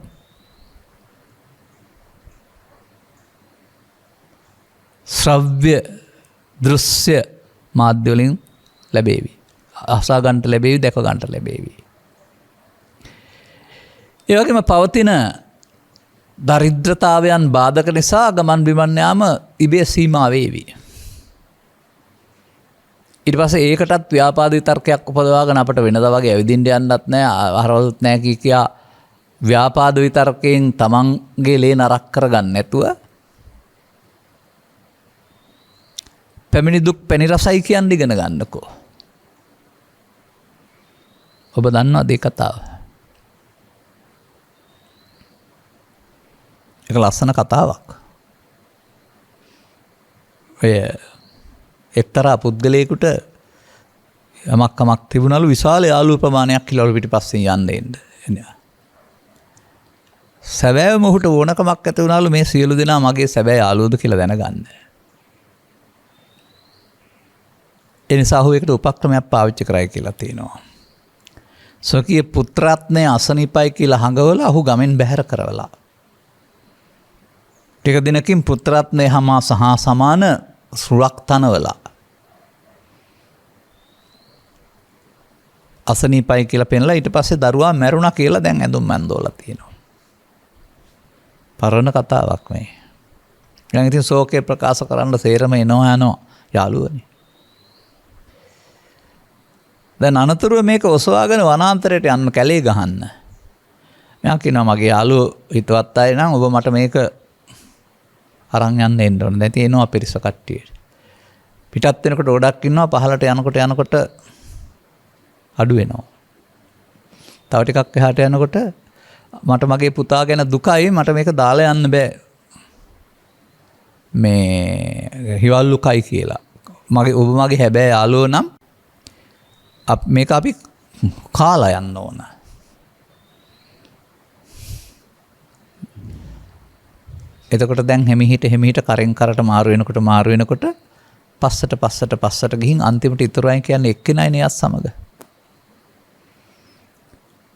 ශ්‍රව්‍ය දෘශ්‍ය මාධ්‍ය වලින් ලැබේවි. අසා ගන්නට ලැබේවි, දැක ගන්නට ලැබේවි. ඒ වගේම පවතින දරිද්‍රතාවයන් බාධක නිසා ගමන් බිමන් යාම ඉබේ සීමා වේවි. ඊට පස්සේ ඒකටත් ව්‍යාපාද විතර්කයක් උපදවාගෙන අපිට වෙනදා වගේ ඇවිදින්න යන්නත් නැහැ, ආහාරවලුත් නැහැ කියා ව්‍යාපාද විතර්කයෙන් තමන්ගේ ලේ නරක කරගන්න නැතුව පැමිණි දුක් පැණි රසයි කියන්න ඉගෙන ගන්නකෝ. ඔබ දන්නවද ඒ කතාව? ඒක ලස්සන කතාවක්. ඔය එක්තරා පුද්ගලයෙකුට යමක් කමක් තිබුණලු, විශාල යාළුවෝ ප්‍රමාණයක් කිලවලු පිටිපස්සෙන් යන්න එන්න. සැබෑවම ඔහුට ඕනකමක් ඇති වුණලු මේ සියලු දෙනා මගේ සැබෑ යාළුවෝද කියලා දැනගන්න. ඒ නිසා ඔහු ඒකට උපක්‍රමයක් පාවිච්චි කරයි කියලා තියෙනවා. ස්වකීය පුත්‍රාත්මය අසනීපයි කියලා හඟවලා ඔහු ගමෙන් බැහැර කරවලා. ටික දිනකින් පුත්‍රාත්මය හා සමාන සුරක් තනවලා අසනීපයි කියලා පෙන්ලා ඊට පස්සේ දරුවා මැරුණා කියලා දැන් ඇඳුම් මැන්දෝලා තියෙනවා. පරණ කතාවක් මේ. දැන් ඉතින් ශෝකේ ප්‍රකාශ කරන්න සේරම එනවා යනවා යාළුවනේ. දැන් අනතුරුව මේක ඔසවාගෙන වනාන්තරයට යන්න කැලේ ගහන්න. මෙයා කියනවා මගේ යාළුවෝ හිතවත් අය නම් ඔබ මට මේක අරන් යන්න එන්න ඕන. දැන් තියෙනවා පිරිස කට්ටිය. පිටත් වෙනකොට ගොඩක් ඉන්නවා, පහලට යනකොට අඩු වෙනවා. තව ටිකක් එහාට යනකොට මට මගේ පුතා ගැන දුකයි, මට මේක දාලා යන්න බෑ. මේ හිවල්ලුකයි කියලා. ඔබ මගේ හැබෑ යාළුවෝ නම් මේක අපි කාලා යන්න ඕන. එතකොට දැන් හිමිහිට කරෙන් කරට මාරු වෙනකොට පස්සට ගිහින් අන්තිමට ඉතුරුයි කියන්නේ එක්කෙනයි නේ අස් සමග.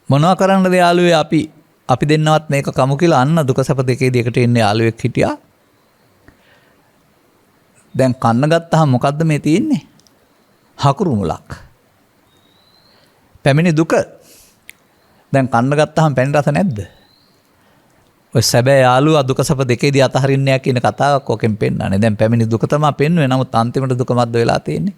මොනවා කරන්නද යාළුවේ අපි දෙන්නවත් මේක කමු කියලා අන්න දුක සැප දෙකේදී එකට ඉන්නේ යාළුවෙක් හිටියා. දැන් කන්න ගත්තාම මොකද්ද මේ තියෙන්නේ? හකුරු මුලක්. පැමිණි දුක. දැන් කන්න ගත්තාම පැණි රස නැද්ද? ඔය සැබෑ යාළුවා දුක සැප දෙකේදී අතහරින්නේ නැහැ කියන කතාවක් ඔකෙන් පෙන්නන්නේ. දැන් පැමිණි දුක තමයි පෙන්වන්නේ. නමුත් අන්තිමට දුක මැද්ද වෙලා තියෙන්නේ.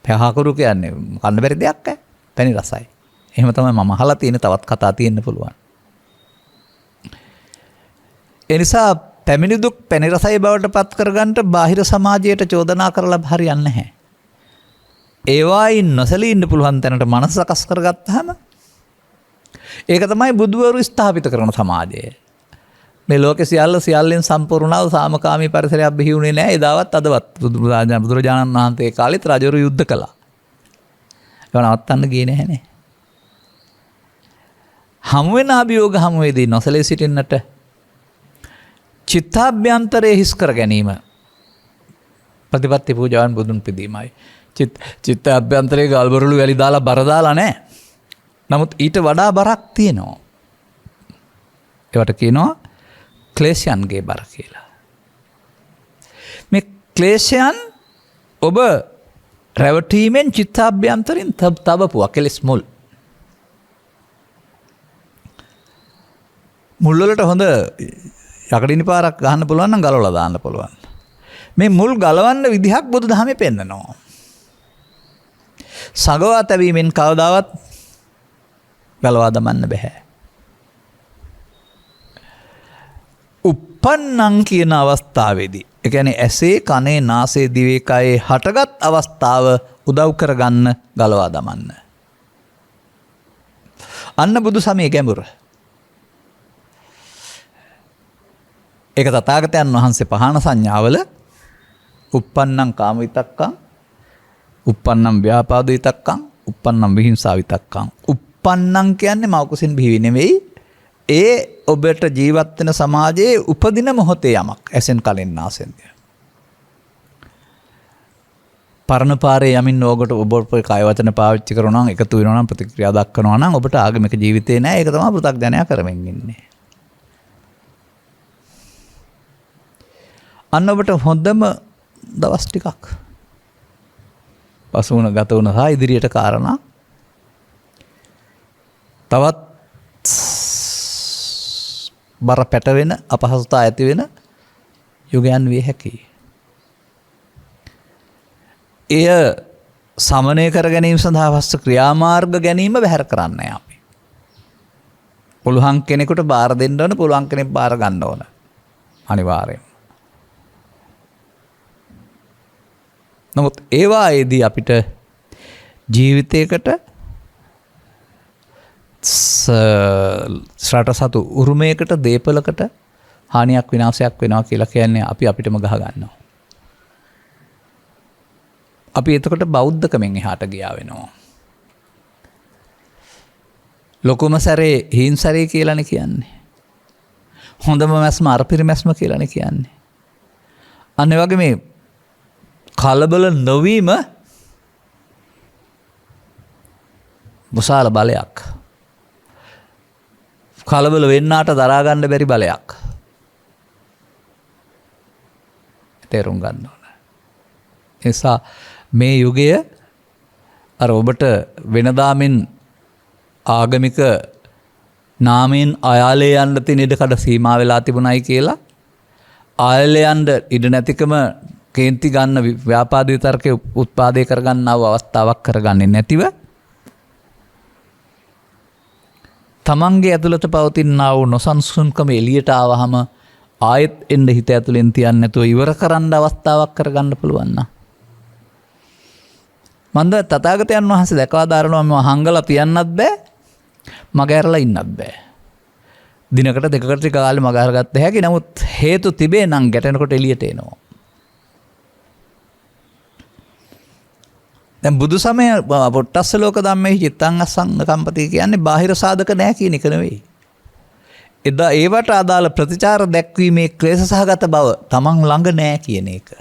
හකුරු කියන්නේ කන්න බැරි දෙයක් ඈ. පැණි රසයි. එහෙම තමයි මම අහලා තියෙන තවත් කතා තියෙන්න පුළුවන්. ඒ නිසා පැමිණි දුක් පැණි රසයි බවට පත් කරගන්න බාහිර සමාජයට චෝදනා කරලා හරියන්නේ නැහැ. ඒවායින් නොසැලී ඉන්න පුළුවන් තැනට මනස සකස් කරගත්තාම ඒක තමයි බුදුවරු ස්ථාපිත කරන සමාජය. මේ ලෝකේ සියල්ලෙන් සම්පූර්ණව සාමකාමී පරිසරයක් බිහි වුණේ නැහැ. එදාවත් අදවත් බුදුරජාණන් වහන්සේ කාලෙත් රජවරු යුද්ධ කළා. ඒක නවත්තන්න ගියේ නැහැ නේ. හමු වෙන අභියෝග හමු වේදී නොසැලී සිටින්නට චිත්තාභ්‍යන්තරයේ හිස් කර ගැනීම ප්‍රතිපත්ති පූජාවන් බුදුන් පිදීමයි. චිත්තාභ්‍යන්තරයේ ගල්බරළු වැලි දාලා බර දාලා නැහැ. නමුත් ඊට වඩා බරක් තියෙනවා. ඒවට කියනවා ක්ලේශයන්ගේ බර කියලා. මේ ක්ලේශයන් ඔබ රැවටීමෙන් චිත්තාභ්‍යන්තරින් තබපුවා කෙලෙස් මුල්. මුල් වලට හොඳ යකඩිනි පාරක් ගහන්න පුළුවන් නම් ගලවලා දාන්න පුළුවන්. මේ මුල් ගලවන්න විදිහක් බුදුදහමේ පෙන්නනවා. සගවා තැබීමෙන් කවදාවත් ගලවා දමන්න බෑ. උප්පන්නං කියන අවස්ථාවේදී, ඒ කියන්නේ ඇසේ කනේ නාසයේ දිවේ කයේ හටගත් අවස්ථාව උදව් කරගන්න ගලවා දමන්න. අන්න බුදු සමයේ ගැඹුර. ඒක තථාගතයන් වහන්සේ පහන සංඥාවල උප්පන්නං කාම විතක්කං, උප්පන්නං ව්‍යාපාද විතක්කං, උප්පන්නං විහිංසා විතක්කං. උප්පන්නං කියන්නේ මව කුසින් බිහි නෙවෙයි. ඒ ඔබට ජීවත් වෙන සමාජයේ උපදින මොහොතේ යමක් ඇසෙන් කලින් නාසෙන්. පරණ පාරේ යමින් ඕකට ඔබ කය වචන පාවිච්චි කරනවා නම්, එකතු වෙනවා නම්, ප්‍රතික්‍රියා දක්වනවා නම් ඔබට ආගමික ජීවිතේ නෑ. ඒක තමයි පෘථග්ජනයා කරමින් ඉන්නේ. අන්න ඔබට හොඳම දවස් ටිකක් පසුවන ගත වුණ සහ ඉදිරියට කාරණා තවත් බර පැටවෙන අපහසුතා ඇති වෙන යුගයන් විය හැකියි. එය සමනය කර ගැනීම සඳහා අවශ්‍ය ක්‍රියාමාර්ග ගැනීම බැහැර කරන්නයි අපි. පුළුවන් කෙනෙකුට බාර දෙන්න ඕන, පුළුවන් කෙනෙක් බාර ගන්න ඕන. අනිවාර්යයෙන්. නමුත් ඒවායේදී අපිට ජීවිතයකට ශ්‍රට සතු උරුමයකට දේපලකට හානියක් විනාශයක් වෙනවා කියලා කියන්නේ අපි අපිටම ගහ ගන්නවා. අපි එතකොට බෞද්ධකමෙන් එහාට ගියා වෙනවා. ලොකුම සැරේ හිංසරේ කියලානේ කියන්නේ. හොඳම මැස්ම අරපිරිමැස්ම කියලානේ කියන්නේ. අන්න ඒ වගේ මේ කලබල නොවීම විශාල බලයක්. කලබල වෙන්නාට දරා ගන්න බැරි බලයක්. තේරුම් ගන්න ඕන. ඒ නිසා මේ යුගය අර ඔබට වෙනදාමින් ආගමික නාමයෙන් ආයාලේ යන්න තියෙන ඉඩකඩ සීමා වෙලා තිබුණයි කියලා ආයාලේ යන්න ඉඩ නැතිකම කේන්ති ගන්න ව්‍යාපාද විතර්කේ උත්පාදේ කරගන්නව අවස්ථාවක් කරගන්නේ නැතිව තමන්ගේ ඇතුළත පවතිනා වූ නොසන්සුන්කම එළියට ආවහම ආයෙත් එන්න හිත ඇතුලෙන් තියන්නේ නැතුව ඉවර කරන්න අවස්ථාවක් කරගන්න පුළුවන් නා. මන්ද තථාගතයන් වහන්සේ දැකලා දාරනවා මම හංගලා තියන්නත් බෑ, මග ඇරලා ඉන්නත් බෑ. දිනකට දෙකකට කාලේ මග අරගත්ත හැකි. නමුත් හේතු තිබේ නම් ගැටෙනකොට එළියට එනවා. දැන් බුදු සමය පොට්ටස්ස ලෝක ධම්මේ චිත්තං අසංකම්පති කියන්නේ බාහිර සාධක නැහැ කියන එක නෙවෙයි. එදා ඒවට අදාළ ප්‍රතිචාර දැක්වීමේ ක්ලේශ සහගත බව තමන් ළඟ නැහැ කියන එක.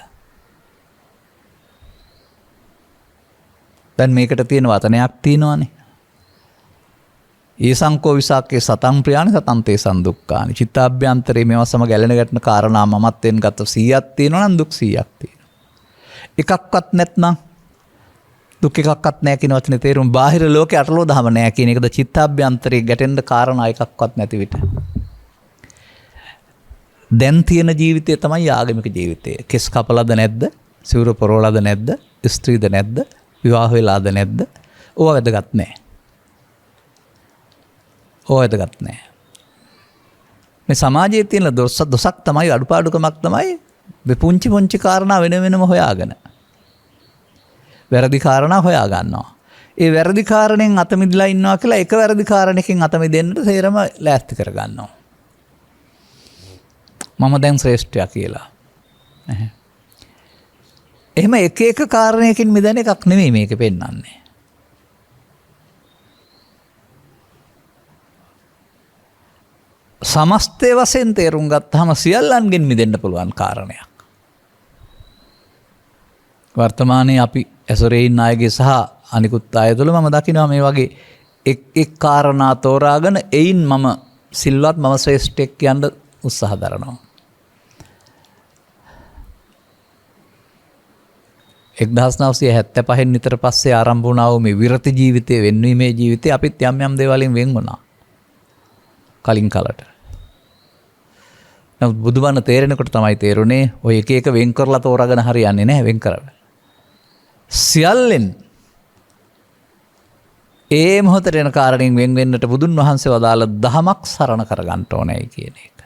දැන් මේකට තියෙන වචනයක් තියෙනවානේ. ඒ සංකෝ විසාකේ සතං ප්‍රියානි සතං තේසං දුක්ඛානි. චිත්තාභ්‍යන්තරේ මේවා සමග ගැලෙන ගැටෙන කාරණා මමත්වෙන් ගත 100ක් තියෙනවා නම් දුක් 100ක් තියෙනවා. එකක්වත් නැත්නම් දුක් එකක්වත් නැහැ කියන වචනේ තේරුම බාහිර ලෝකේ අටලෝ දහම නැහැ කියන එකද චිත්තාභ්‍යන්තරේ ගැටෙන්න කාරණා එකක්වත් නැති විට. දැන් තියෙන ජීවිතය තමයි ආගමික ජීවිතය. කෙස් කපලාද නැද්ද? සිවුර පොරවලාද නැද්ද? ස්ත්‍රීද නැද්ද? විවාහ වෙලාද නැද්ද? ඕවා වැදගත් නැහැ. ඕවා වැදගත් නැහැ. මේ සමාජයේ තියෙන දොසක් තමයි අඩුපාඩුකමක් තමයි මේ පුංචි කාරණා වෙන වෙනම හොයාගෙන. වැරදි කාරණා හොයා ගන්නවා. ඒ වැරදි කාරණෙන් අත මිදලා ඉන්නවා කියලා එක වැරදි කාරණයකින් අත මිදෙන්නට සේරම ලෑස්ති කර ගන්නවා. මම දැන් ශ්‍රේෂ්ඨයා කියලා. එහෙම එක කාරණයකින් මිදෙන එකක් නෙමෙයි මේක පෙන්වන්නේ. සමස්තය වශයෙන් තේරුම් ගත්තාම සියල්ලන්ගෙන් මිදෙන්න පුළුවන් කාරණයක්. වර්තමානයේ අපි ඇසුරේ ඉන්න අයගේ සහ අනිකුත් අය තුළ මම දකිනවා මේ වගේ එක් කාරණා තෝරාගෙන එයින් මම සිල්වත් මම ශ්‍රේෂ්ඨෙක් කියන්න උත්සාහ දරනවා. 1975 නිතර පස්සේ ආරම්භ වුණා වූ මේ විරති ජීවිතයේ වෙන්වීමේ ජීවිතේ අපිත් යම් දේවල්ෙන් වෙන් වුණා. කලින් කාලට. නමුත් බුදුබණ තේරෙනකොට තමයි තේරුනේ ඔය එක වෙන් කරලා තෝරාගෙන හරියන්නේ නැහැ වෙන් කරලා. සියල්ලෙන් ඒ මොහොතේ එන කාරණෙන් වෙන් වෙන්නට බුදුන් වහන්සේ වදාළ දහමක් සරණ කරගන්න ඕනේ කියන එක.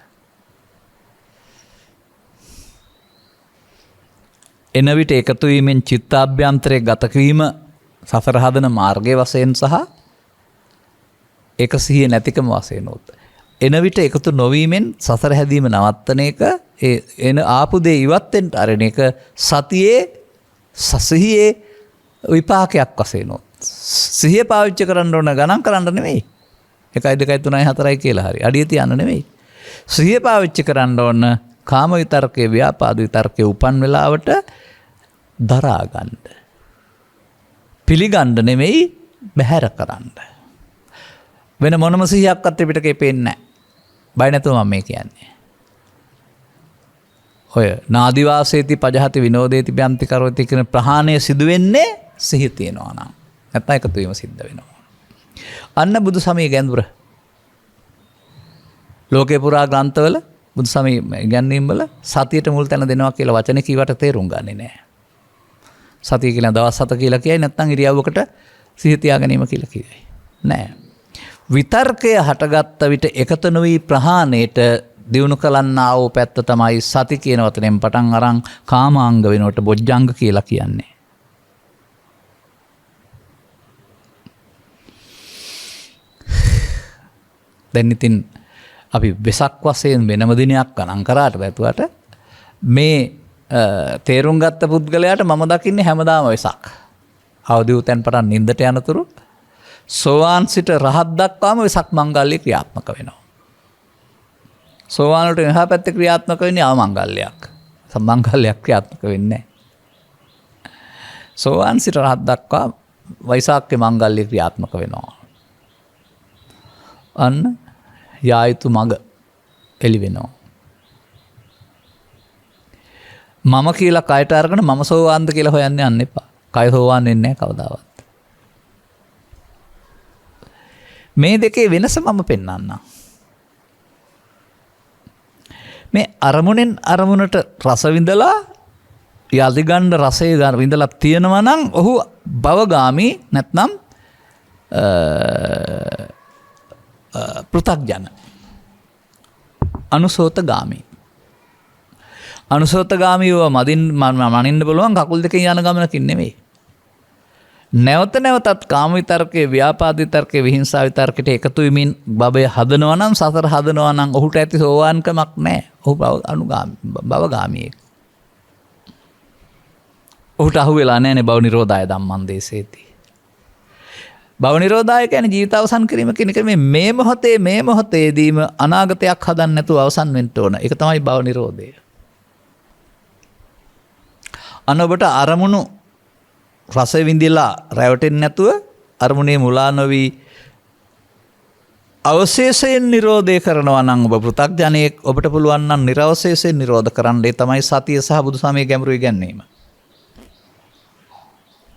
එන විට එකතු වීමෙන් චිත්තාභ්‍යන්තරයේ ගත වීම සසර හදන මාර්ගයේ වශයෙන් සහ ඒක සිහිය නැතිකම වශයෙන් උත්. එන විට එකතු නොවීමෙන් සසර හැදීම නවත්තන එක එන ආපු දේ ඉවත් වෙන්න අරන එක සතියේ සසිහියේ විපාකයක් වශයෙන් උත්. සිහිය පාවිච්චි කරන්න ඕන ගණන් කරන්න නෙමෙයි. 1 2 3 4 කියලා හරි. අඩිය තියන්න නෙමෙයි. සිහිය පාවිච්චි කරන්න ඕන කාම විතර්කයේ ව්‍යාපාද විතර්කයේ උපන් වෙලාවට දරා ගන්න. පිළිගන්න නෙමෙයි බැහැර කරන්න. වෙන මොනම සිහියක්වත් ත්‍රිපිටකේ පේන්නේ නැහැ. බය නැතුව මම මේ කියන්නේ. ඔය නාදිවාසේති පජහති විනෝදේති බ්‍යන්ති කරෝති කියන ප්‍රහාණය සිදු වෙන්නේ සිහිය තියනවා නම්. නැත්නම් එකතු වීම සිද්ධ වෙනවා. අන්න බුදු සමයේ ගැඹුර. ලෝකේ පුරා ග්‍රන්ථවල බුදු සමයේ ඉගැන්වීම් වල සතියට මුල් තැන දෙනවා කියලා වචනේ කීවට තේරුම් ගන්නෙ නැහැ. සතිය කියලා දවස් 7 කියලා කියයි නැත්නම් ඉරියව්වකට සිහිය තියා ගැනීම කියලා කියයි. නෑ. විතර්කය හටගත්ත විට එකතු නොවි ප්‍රහාණයට දියුණු කලන්නා වූ පැත්ත තමයි සති කියන වචනයෙන් පටන් අරන් කාමාංග වෙනකොට බොජ්ජංග කියලා කියන්නේ. දැන් ඉතින් අපි වෙසක් වශයෙන් වෙනම දිනයක් ගණන් කරාට බැතුවට මේ තේරුම් ගත්ත පුද්ගලයාට මම දකින්නේ හැමදාම වෙසක්. අවදි වූ තැන් පටන් නින්දට යනතුරු සෝවාන් සිට රහත් දක්වාම වෙසක් මංගල්‍ය ක්‍රියාත්මක වෙනවා. සෝවාන් වලට එහා පැත්තේ ක්‍රියාත්මක වෙන්නේ අවමංගල්‍යයක්. සම්මංගල්‍යයක් ක්‍රියාත්මක වෙන්නේ නැහැ. සෝවාන් සිට රහත් දක්වා වෛසාඛ්‍ය මංගල්‍ය ක්‍රියාත්මක වෙනවා. අන්න යායුතු මඟ එළි වෙනවා. මම කියලා කයට අරගෙන මම සෝවාන්ද කියලා හොයන්න යන්න එපා. කය සෝවාන් වෙන්නේ නැහැ කවදාවත්. මේ දෙකේ වෙනස මම පෙන්වන්නම්. මේ අරමුණෙන් අරමුණට රස විඳලා යදිගණ්ඩ රසය විඳලා තියෙනවා නම් ඔහු භවගාමී නැත්නම් පෘථග්ජන අනුසෝතගාමී. අනුසෝතගාමීව මනින්න පුළුවන් කකුල් දෙකෙන් යන ගමනකින් නෙමෙයි. නැවත නැවතත් කාම විතර්කයේ ව්‍යාපාද විතර්කයේ විහිංසා විතර්කයට එකතු වෙමින් බබය හදනවා නම් සතර හදනවා නම් ඔහුට ඇති සෝවාන්කමක් නැහැ. ඔහු භවගාමී. ඔහුට අහු වෙලා නැහැනේ භව නිරෝධාය ධම්මං දේසේති. භව නිරෝධාය කියන්නේ ජීවිත අවසන් කිරීම කියන එක මේ මොහොතේදීම අනාගතයක් හදන්න නැතුව අවසන් වෙන්න ඕන. ඒක තමයි භව නිරෝධය. අන්න ඔබට අරමුණු රස විඳිලා රැවටෙන්නේ නැතුව අරමුණේ මුලා නොවි අවශේෂයෙන් නිරෝධය කරනවා නම් ඔබ පෘථග්ජනයෙක් ඔබට පුළුවන් නම් නිර්වශේෂයෙන් නිරෝධ කරන්න. ඒ තමයි සතිය සහ බුදුසමයේ ගැඹුරු ඉගැන්වීම.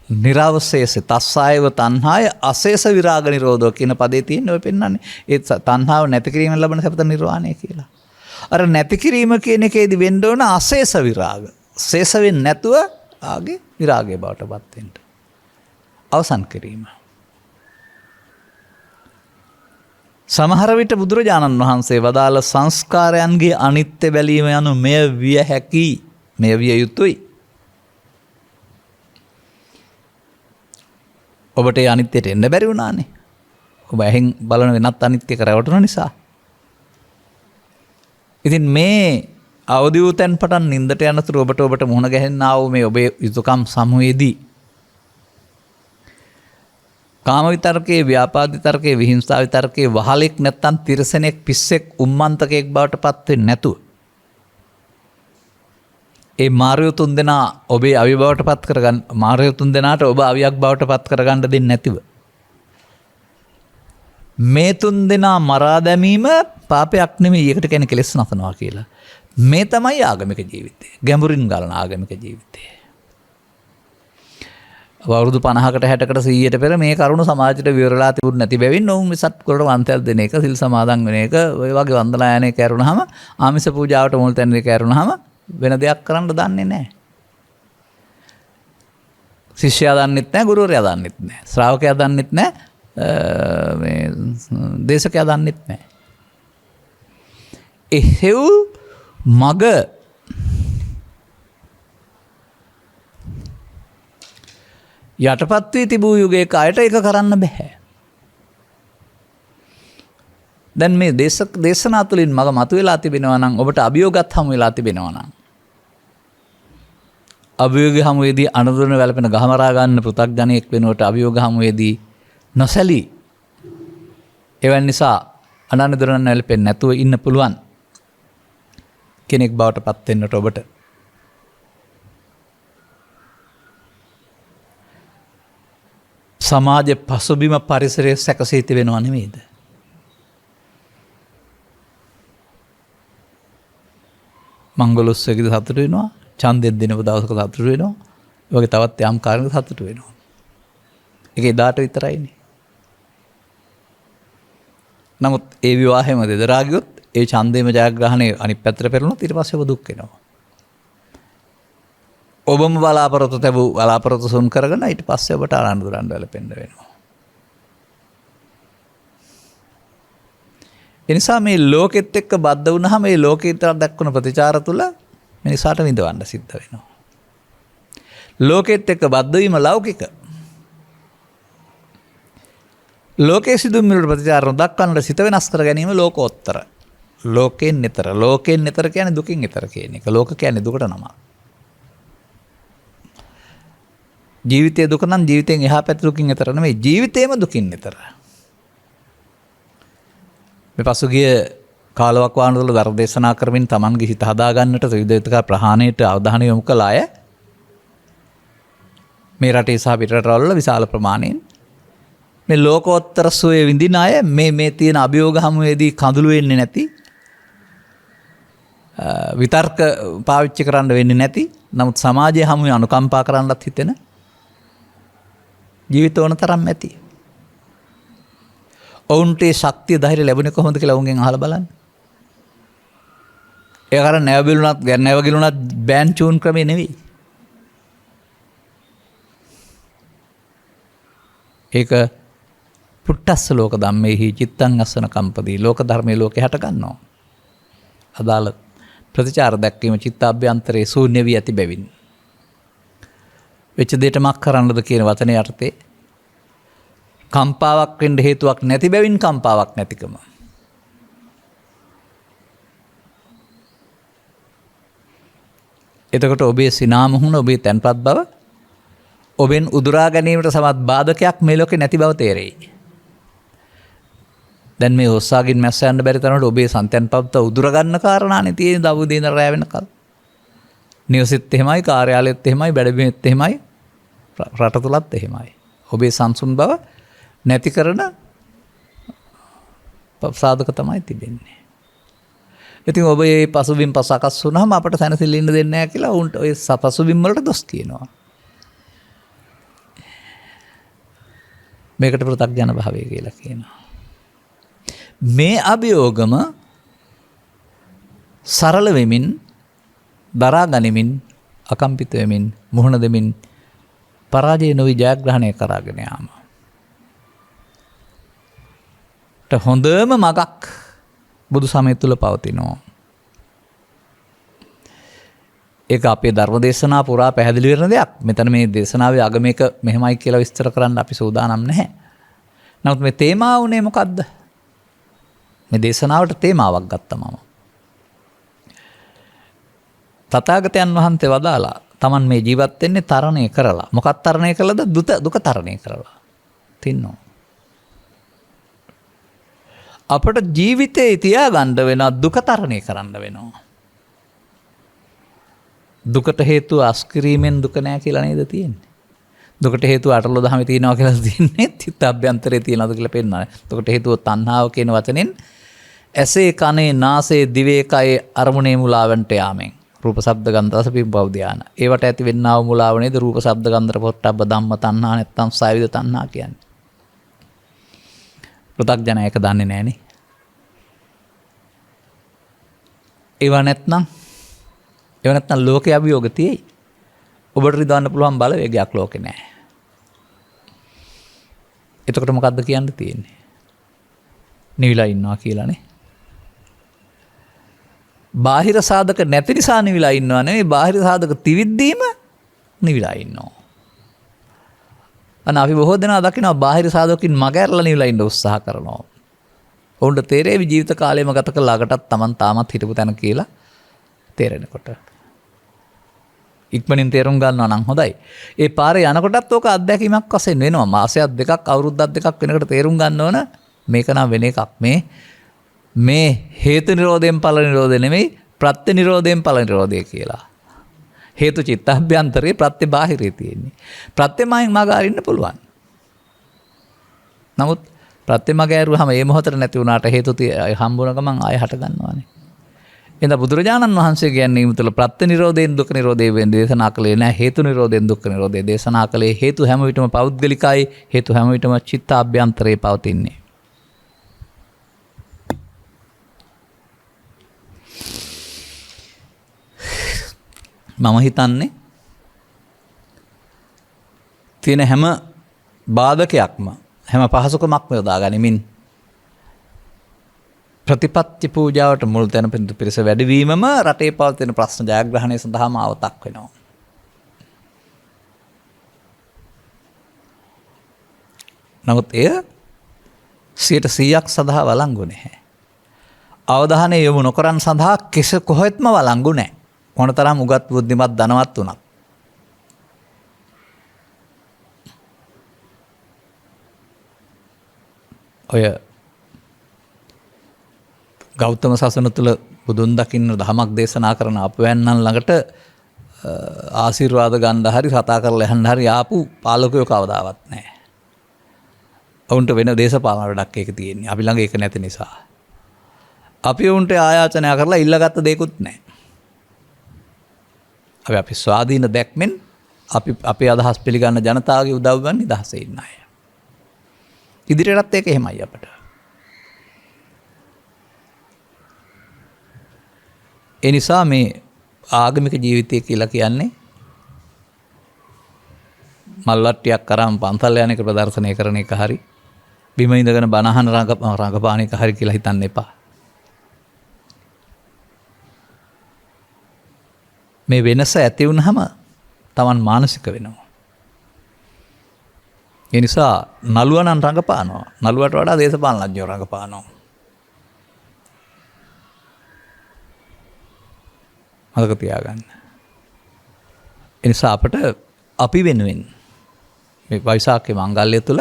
නිර්වශේෂ තස්සායව තණ්හාය අශේෂ විරාග නිරෝධෝ කියන පදේ තියෙන ඔය පෙන්නන්නේ ඒ තණ්හාව නැති කිරීමෙන් ලබන සපත නිර්වාණය කියලා. අර නැති කිරීම කියන එකේදී වෙන්න ඕන අශේෂ විරාග. ශේෂ වෙන්නේ නැතුව ආගේ විරාගයේ බවට පත් වෙන්න. අවසන් කිරීම. සමහර විට බුදුරජාණන් වහන්සේ වදාළ සංස්කාරයන්ගේ අනිත්‍ය බැලීම යනු මෙය විය හැකි, මෙය විය යුතුයි. ඔබට ඒ අනිත්‍යයට එන්න බැරි වුණානේ. ඔබ ඇහෙන් බලන වෙනත් අනිත්‍යක රැවටුණ නිසා. ඉතින් මේ අවදි වූ තැන් පටන් නින්දට යනතුරු ඔබට මුහුණ ගැහෙන්නා වූ මේ ඔබේ යුතුයකම් සමුවේදී කාම විතරකේ, ව්‍යාපාද විතරකේ, විහිංසා විතරකේ වහලෙක් නැත්තම් තිරසනෙක්, පිස්සෙක්, උම්මන්තකෙක් බවට පත් වෙන්නේ නැතුව ඒ මාර්ය තුන් දෙනා ඔබේ අවි බවට පත් කරගන්න, මාර්ය තුන් දෙනාට ඔබ අවියක් බවට පත් කරගන්න දෙන්නේ නැතිව මේ තුන් දෙනා මරා දැමීම පාපයක් නෙමෙයි. ඒකට කියන්නේ කෙලෙස් නසනවා කියලා. මේ තමයි ආගමික ජීවිතය. ගැඹුරින් ගලන ආගමික ජීවිතය. අවුරුදු 50කට 60කට 100ට පෙර මේ කරුණු සමාජයට විවරලා තිබුණ නැති බැවින් ඔවුන් මිසත් කොට වන්තයල් දෙන එක, සිල් සමාදන් වෙන එක, ඔය වගේ වන්දනා යන්නේ කරුණාම, ආමිස පූජාවට මුල් තැන්නේ කරුණාම වෙන දෙයක් කරන්න දන්නේ නැහැ. ශිෂ්‍යයා දන්නෙත් නැහැ, ගුරුවරයා දන්නෙත් නැහැ, ශ්‍රාවකයා දන්නෙත් නැහැ, මේ දේශකයා දන්නෙත් නැහැ. එහෙව් මග යටපත් වී තිබූ යුගයක අයට ඒක කරන්න බෑ. දැන් මේ දේශනා තුළින් මග මතුවලා තිබෙනවා නම්, ඔබට අභියෝගත් හමු වෙලා තිබෙනවා නම්, අභියෝග හමුවේදී අනුදුරන වැළපෙන ගහමරා ගන්න පෘථග්ජනයෙක් වෙනුවට අභියෝග හමුවේදී නොසැලී එවන් නිසා අනුදුරන වැළපෙන්නේ නැතුව ඉන්න පුළුවන් කෙනෙක් බවට පත් වෙන්නට ඔබට සමාජ පසුබිම පරිසරය සැකසී තිබෙනවා නෙමෙයිද? මංගලොස්සකදී සතුට වෙනවා, ඡන්දෙත් දිනපු දවසක සතුට වෙනවා, ඒ වගේ තවත් යම් කාරණයක සතුට වෙනවා. ඒක එදාට විතරයිනේ. නමුත් ඒ විවාහයම දෙදරා ගියොත් ඒ ඡන්දේම ජයග්‍රහණය අනිත් පැත්තට පෙරළුනොත් ඊට පස්සේ ඔබ දුක් වෙනවා. ඔබම බලාපොරොත්තු සුන් කරගෙන ඊට පස්සේ ඔබට අරන්දුරන් වැළපෙන්න වෙනවා. එනිසා මේ ලෝකෙත් එක්ක බද්ධ වුණාම මේ ලෝකෙට දක්වන ප්‍රතිචාර තුළ මිනිසාට විඳවන්න සිද්ධ වෙනවා. ලෝකෙත් එක්ක බද්ධ වීම ලෞකික. ලෝකයේ සිදුවීම් වලට ප්‍රතිචාර දක්වන්නට සිත වෙනස් කර ගැනීම ලෝකෝත්තර. ලෝකෙන් ඈතර. ලෝකෙන් ඈතර කියන්නේ දුකින් ඈතර කියන එක. ලෝක කියන්නේ දුකට නමක්. ජීවිතයේ දුක නම් ජීවිතෙන් එහා පැත්තේ දුකින් ඈතර නෙමෙයි, ජීවිතේම දුකින් ඈතර. මේ පසුගිය කාලවක වානවල ධර්ම දේශනා කරමින් Tamanගේ හිත හදා ගන්නට ත්‍රිවිධ ප්‍රහාණයට අවධානය යොමු කළ අය මේ රටේ සහ පිටරටවල විශාල ප්‍රමාණයෙන් මේ ලෝකෝත්තර සෝයේ විඳින අය මේ තියෙන අභියෝග හමුවේදී කඳුළු වෙන්නේ නැති, විතර්ක පාවිච්චි කරන්න වෙන්නේ නැති, නමුත් සමාජයේ හමුවේ අනුකම්පා කරන්නත් හිතෙන ජීවිත ඕන තරම් ඇති. ඔවුන්ට ශක්තිය ධෛර්ය ලැබුණේ කොහොමද කියලා උන්ගෙන් අහලා බලන්න. ඒ කරන්නේ නැවගිලුණත් බෑන් චූන් ක්‍රමේ නෙවෙයි. ඒක පුට්ටස්ස ලෝක ධම්මේහි චිත්තං අස්සන කම්පදී, ලෝක ධර්මයේ ලෝකේ හට ගන්නවා. අදාළ ප්‍රතිචාර දැක්වීම චිත්තාභ්‍යන්තරයේ ශූන්‍ය වී ඇති බැවින් වෙච්ච දෙයට මක් කරන්නද කියන වචනේ අර්ථේ කම්පාවක් වෙන්න හේතුවක් නැති බැවින් කම්පාවක් නැතිකම. එතකොට ඔබේ සිනාමුහුණ, ඔබේ තැන්පත් බව ඔබෙන් උදුරා ගැනීමට සමත් බාධකයක් මේ ලෝකේ නැති බව තේරෙයි. දැන් මේ ඔස්සාගින් මැස්ස යන්න බැරි තරමට ඔබේ සන්තයන් පවත්ත උදුර ගන්න කාරණානේ තියෙන්නේ දවල් දින රැ වෙනකල්. නිවසෙත් එහෙමයි, කාර්යාලෙත් එහෙමයි, බැඩබිමෙත් එහෙමයි, රට තුලත් එහෙමයි. ඔබේ සංසුන් බව නැති කරන සාධක තමයි තිබෙන්නේ. ඉතින් ඔබ මේ පසුබිම් සකස් වුණාම අපට සැනසෙල්ල ඉන්න දෙන්නේ නැහැ කියලා උන්ට ඔය පසුබිම් වලට දොස් කියනවා. මේකට පෘථග්ජන භාවය කියලා කියනවා. මේ අභියෝගම සරල වෙමින්, දරා ගනිමින්, අකම්පිත වෙමින්, මුහුණ දෙමින් පරාජය නොවි ජයග්‍රහණය කරගෙන යාම. හොඳම මගක් බුදු සමය තුළ පවතිනවා. ඒක අපේ ධර්ම දේශනා පුරා පැහැදිලි වෙන දෙයක්. මෙතන මේ දේශනාවේ අග මේක මෙහෙමයි කියලා විස්තර කරන්න අපි සූදානම් නැහැ. නමුත් මේ තේමාව උනේ මොකද්ද? මේ දේශනාවට තේමාවක් ගත්තා මම. තථාගතයන් වහන්සේ වදාලා Taman මේ ජීවත් වෙන්නේ තරණය කරලා. මොකක් තරණය කළාද? දුක තරණය කරලා. තින්නෝ. අපට ජීවිතේ තියාගන්න වෙන දුක තරණය කරන්න වෙනවා. දුකට හේතුව අස්කිරීමෙන් දුක නෑ කියලා නේද තියෙන්නේ. දුකට හේතුව අටලෝ දහමේ තියෙනවා කියලා තියෙන්නේ චිත්ත අභ්‍යන්තරේ තියෙනවද කියලා පෙන්නනවා. දුකට හේතුව තණ්හාව කියන වචනෙන් ඇසේ කනේ නාසයේ දිවේ කයේ අරමුණේ මුලාවන්ට යාමෙන් රූප ශබ්ද ගන්ධ රස පිබ්බව ධාන. ඒවට ඇති වෙන්නා වූ මුලාව නේද රූප ශබ්ද ගන්ධ පොට්ටබ්බ ධම්ම තණ්හා නැත්තම් සාවිද තණ්හා කියන්නේ. පෘථග්ජන එක දන්නේ නැහනේ. ඒව නැත්නම් ලෝකයේ අභියෝග තියෙයි. ඔබට රිදවන්න පුළුවන් බලවේගයක් ලෝකේ නැහැ. එතකොට මොකද්ද කියන්න තියෙන්නේ? නිවිලා ඉන්නවා කියලානේ. බාහිර සාධක නැති නිසා නිවිලා ඉන්නවා නෙවෙයි, බාහිර සාධක තිවිද්දීම නිවිලා ඉන්නවා. අපි බොහෝ දෙනා දකිනවා බාහිර සාධකකින් මගහැරලා නිවිලා ඉන්න උත්සාහ කරනවා. ඔවුන්ට තේරෙවි ජීවිත කාලයම ගත කළාකටත් Taman තාමත් හිටපු තැන කියලා තේරෙනකොට. ඉක්මනින් තේරුම් ගන්නවා නම් හොඳයි. ඒ පාරේ යනකොටත් ඕක අත්දැකීමක් වශයෙන් වෙනවා. මාසයක් දෙකක් අවුරුද්දක් දෙකක් වෙනකොට තේරුම් ගන්න ඕන මේක නම් වෙන එකක්. මේ හේතු නිරෝධයෙන් ඵල නිරෝධය නෙමෙයි, ප්‍රත්‍ය නිරෝධයෙන් ඵල නිරෝධය කියලා. හේතු චිත්තාභ්‍යන්තරේ ප්‍රත්‍ය බාහිරේ තියෙන්නේ. ප්‍රත්‍යමයෙන් මග අරින්න පුළුවන්. නමුත් ප්‍රත්‍යමග ඇරුවාම මේ මොහොතට නැති වුණාට හේතු හම්බුන ගමන් ආය හට ගන්නවානේ. එඳ බුදුරජාණන් වහන්සේ කියන්නේ මේ තුළ ප්‍රත්‍ය නිරෝධයෙන් දුක්ඛ නිරෝධය වෙන දේශනා කළේ නැහැ. හේතු නිරෝධයෙන් දුක්ඛ නිරෝධය දේශනා කළේ හේතු හැම විටම පෞද්ගලිකයි. හේතු හැම විටම චිත්තාභ්‍යන්තරේ පවතින්නේ. මම හිතන්නේ තියෙන හැම බාධකයක්ම හැම පහසුකමක්ම යොදා ගනිමින් ප්‍රතිපත්ති පූජාවට මුල් තැන පිරිස වැඩිවීමම රටේ පවතින ප්‍රශ්න ජයග්‍රහණය සඳහාම අවතක් වෙනවා. නමුත් එය 100% සඳහා වළංගු නැහැ. අවධානය යොමු නොකරන සඳහා කොහෙත්ම වළංගු නැහැ. මොනතරම් උගත් බුද්ධිමත් ධනවත් වුණත්. ඔය ගෞතම සසුන තුළ බුදුන් දකින්න දහමක් දේශනා කරන අපවැන්නන් ළඟට ආශිර්වාද ගන්න හරි කතා කරලා යන්න හරි ආපු පාලකයෝ කවදාවත් නැහැ. ඔවුන්ට වෙන දේශපාලන වැඩක් ඒක තියෙන්නේ. අපි ළඟ ඒක නැති නිසා. අපි ඔවුන්ට ආයාචනය කරලා ඉල්ලගත්ත දෙයක්වත් නැහැ. අපි ස්වාධීන දැක්මෙන් අපේ අදහස් පිළිගන්න ජනතාවගේ උදව්වෙන් නිදහසේ ඉන්න අය. ඉදිරියටත් ඒක එහෙමයි අපට. ඒ නිසා මේ ආගමික ජීවිතය කියලා කියන්නේ මල්වට්ටියක් කරාම පන්සල් යන එක ප්‍රදර්ශනය කරන එක හරි බිම ඉඳගෙන බනහන රඟපාන එක හරි කියලා හිතන්න එපා. මේ වෙනස ඇති වුනහම Taman මානසික වෙනවා. ඒ නිසා නළුවා නම් රඟපානවා. නළුවට වඩා දේශපාලනඥයෝ රඟපානවා. මතක තියාගන්න. ඒ නිසා අපට අපි වෙනුවෙන් මේ වෛසාඛ මංගල්‍ය තුල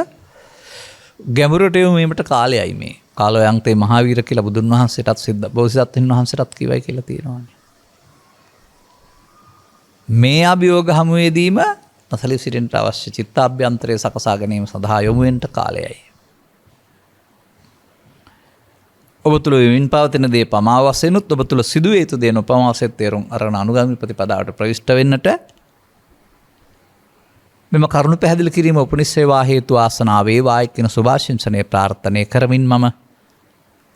ගැඹුරට යොමු වීමට කාලයයි මේ. කාලයන්තේ මහාවීර කියලා බුදුන් වහන්සේටත් සිද්ධ බෝසත්ත්වයන් වහන්සේටත් කිව්වයි කියලා තියෙනවානේ. මේ අභියෝග හමුවේදීම නොසලී සිටින්නට අවශ්‍ය චිත්තාභ්‍යන්තරය සකසා ගැනීම සඳහා යොමු වෙන්න කාලයයි. ඔබ තුළ විමින් පවතින දේ පමා වශයෙන්ුත් ඔබ තුළ සිදුවිය යුතු දේ නොපමා වශයෙන් තේරුම් අරගෙන අනුගාමී ප්‍රතිපදාවට ප්‍රවිෂ්ඨ වෙන්නට මෙම කරුණු පැහැදිලි කිරීම උපනිශ්‍රේවා හේතු ආසනාව වේවායි කියන සුභාශිංසනයේ ප්‍රාර්ථනා කරමින් මම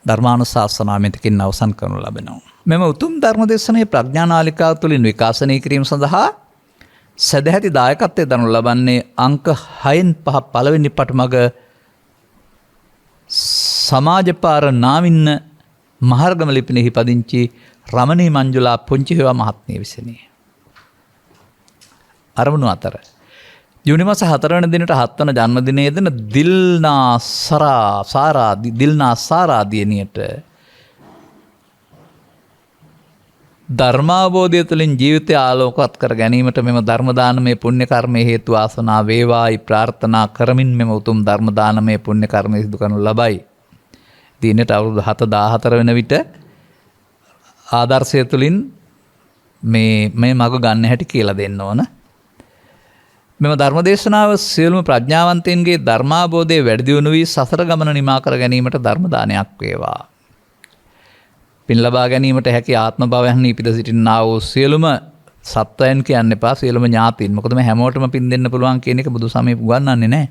ධර්මානුශාසනාව මෙතකින් අවසන් කරනු ලබනවා. මෙම උතුම් ධර්ම දේශනාවේ ප්‍රඥානාලිකාව තුළින් විකාශනය කිරීම සඳහා සදැහැති දායකත්වයේ දරනු ලබන්නේ අංක 6න් 5 පළවෙනි පටමග සමාජපාර නාවින්න මහර්ගම ලිපිනෙහි පදිංචි රමණී මංජුලා පුංචි හේවා මහත්මිය විසිනි. අරමුණු අතර ජූනි මාස 4 වෙනි දිනට 7 වන ජන්මදිනයේ දින දිල්නා සාරා දියණියට ධර්මාවබෝධය තුළින් ජීවිතය ආලෝකවත් කර ගැනීමට මෙම ධර්ම දානමය පුණ්‍ය කර්මයේ හේතු ආසනා වේවායි ප්‍රාර්ථනා කරමින් මෙම උතුම් ධර්ම දානමය පුණ්‍ය කර්මය සිදු කරනු ලබයි. දිනට අවුරුදු 7-14 වෙන විට ආදර්ශය තුළින් මේ මග ගන්න හැටි කියලා දෙන්න ඕන. මෙම ධර්මදේශනාව සියලුම ප්‍රඥාවන්තයන්ගේ ධර්මාබෝධය වැඩි දියුණු වී සසර ගමන නිමා කර ගැනීමට ධර්ම දානයක් වේවා. පින් ලබා ගැනීමට හැකි ආත්ම භවයන්හි ඉපිද සිටින්නා වූ සියලුම සත්වයන් කියන්න එපා සියලුම ඥාතීන්. මොකද මේ හැමෝටම පින් දෙන්න පුළුවන් කියන එක බුදු සමය උගන්වන්නේ නැහැ.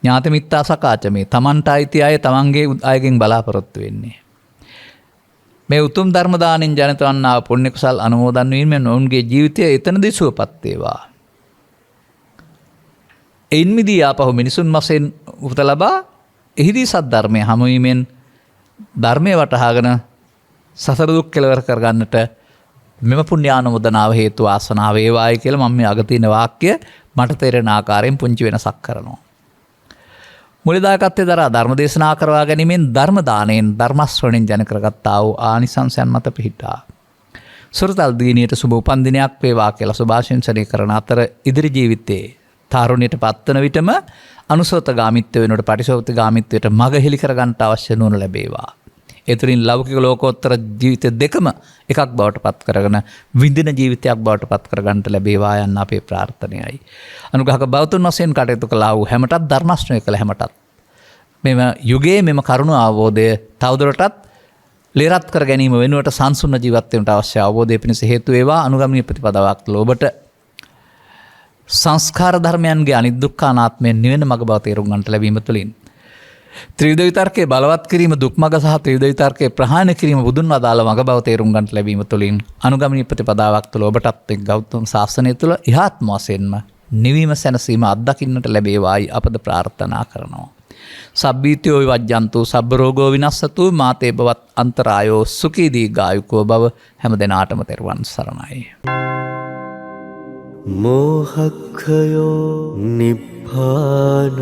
ඥාති මිත්තා සකාචමේ තමන්ට අයිති අය තමන්ගේ අයගෙන් බලාපොරොත්තු වෙන්නේ. මේ උතුම් ධර්ම දානෙන් ජනිත වන්නා පුණ්‍ය කුසල් අනුමෝදන් වීමෙන් ඔවුන්ගේ ජීවිතය එතනදී සුවපත් වේවා. එයින් මිදී ආපහු මිනිසුන් වශයෙන් උපත ලබා එහිදී සද්ධර්මය හමු වීමෙන් ධර්මය වටහාගෙන සසර දුක් කෙලවර කරගන්නට මෙම පුණ්‍යානුමෝදනාව හේතු ආසනාව වේවායි කියලා මම මේ අග තියෙන වාක්‍ය මට තේරෙන ආකාරයෙන් පුංචි වෙනසක් කරනවා. මුලදායකත්වයේ දරා ධර්ම දේශනා කරවා ගැනීමෙන් ධර්ම දාණයෙන් ධර්ම ශ්‍රවණයෙන් ජන කරගත්තා වූ ආනිසංසයන් මත පිහිටා සුරතල් දිනියට සුබ උපන්දිනයක් වේවා කියලා සුභාශිංසනය කරන අතර ඉදිරි ජීවිතයේ තාරුණ්‍යයට පත්වන විටම අනුසෝතගාමිත්වය වෙනුවට පටිසෝතගාමිත්වයට මග හෙළි කරගන්නට අවශ්‍ය නුවණ ලැබේවා. ඒ තුළින් ලෞකික ලෝකෝත්තර ජීවිත දෙකම එකක් බවට පත් කරගෙන විඳින ජීවිතයක් බවට පත් කරගන්නට ලැබේවා යන්න අපේ ප්‍රාර්ථනයයි. අනුග්‍රහක බෞතුන් වශයෙන් කටයුතු කළා වූ හැමටත් ධර්මාශ්‍රය කළ හැමටත් මෙම යුගයේ මෙම කරුණ අවබෝධය තවදුරටත් ලේරත් කර ගැනීම වෙනුවට සංසුන්න ජීවත් වීමට අවශ්‍ය අවබෝධය පිණිස හේතු වේවා. අනුගමනීය ප්‍රතිපදාවක් ලෝබට සංස්කාර ධර්මයන්ගේ අනිදුක්ඛානාත්මයෙන් නිවෙන මඟ බව තේරුම් ගන්නට ලැබීම තුළින් ත්‍රිවිධ විතර්කයේ බලවත් කිරීම දුක් මඟ සහ ත්‍රිවිධ විතර්කයේ ප්‍රහාණය කිරීම බුදුන් වදාළ මඟ බව තේරුම් ගන්නට ලැබීම තුළින් අනුගමනීය ප්‍රතිපදාවක් තුළ ඔබටත් එක් ගෞතම ශාසනය තුළ ඉහාත්ම වශයෙන්ම නිවීම සැනසීම අත්දකින්නට ලැබේවායි අපද ප්‍රාර්ථනා කරනවා. සබ්බීතියෝ විවජ්ජන්තු සබ්බ රෝගෝ විනස්සතු මාතේ බවත් අන්තරායෝ සුඛී දීඝායුකෝ බව හැම දිනාටම තෙරුවන් සරණයි. මෝහක්ඛයෝ නිබ්බානං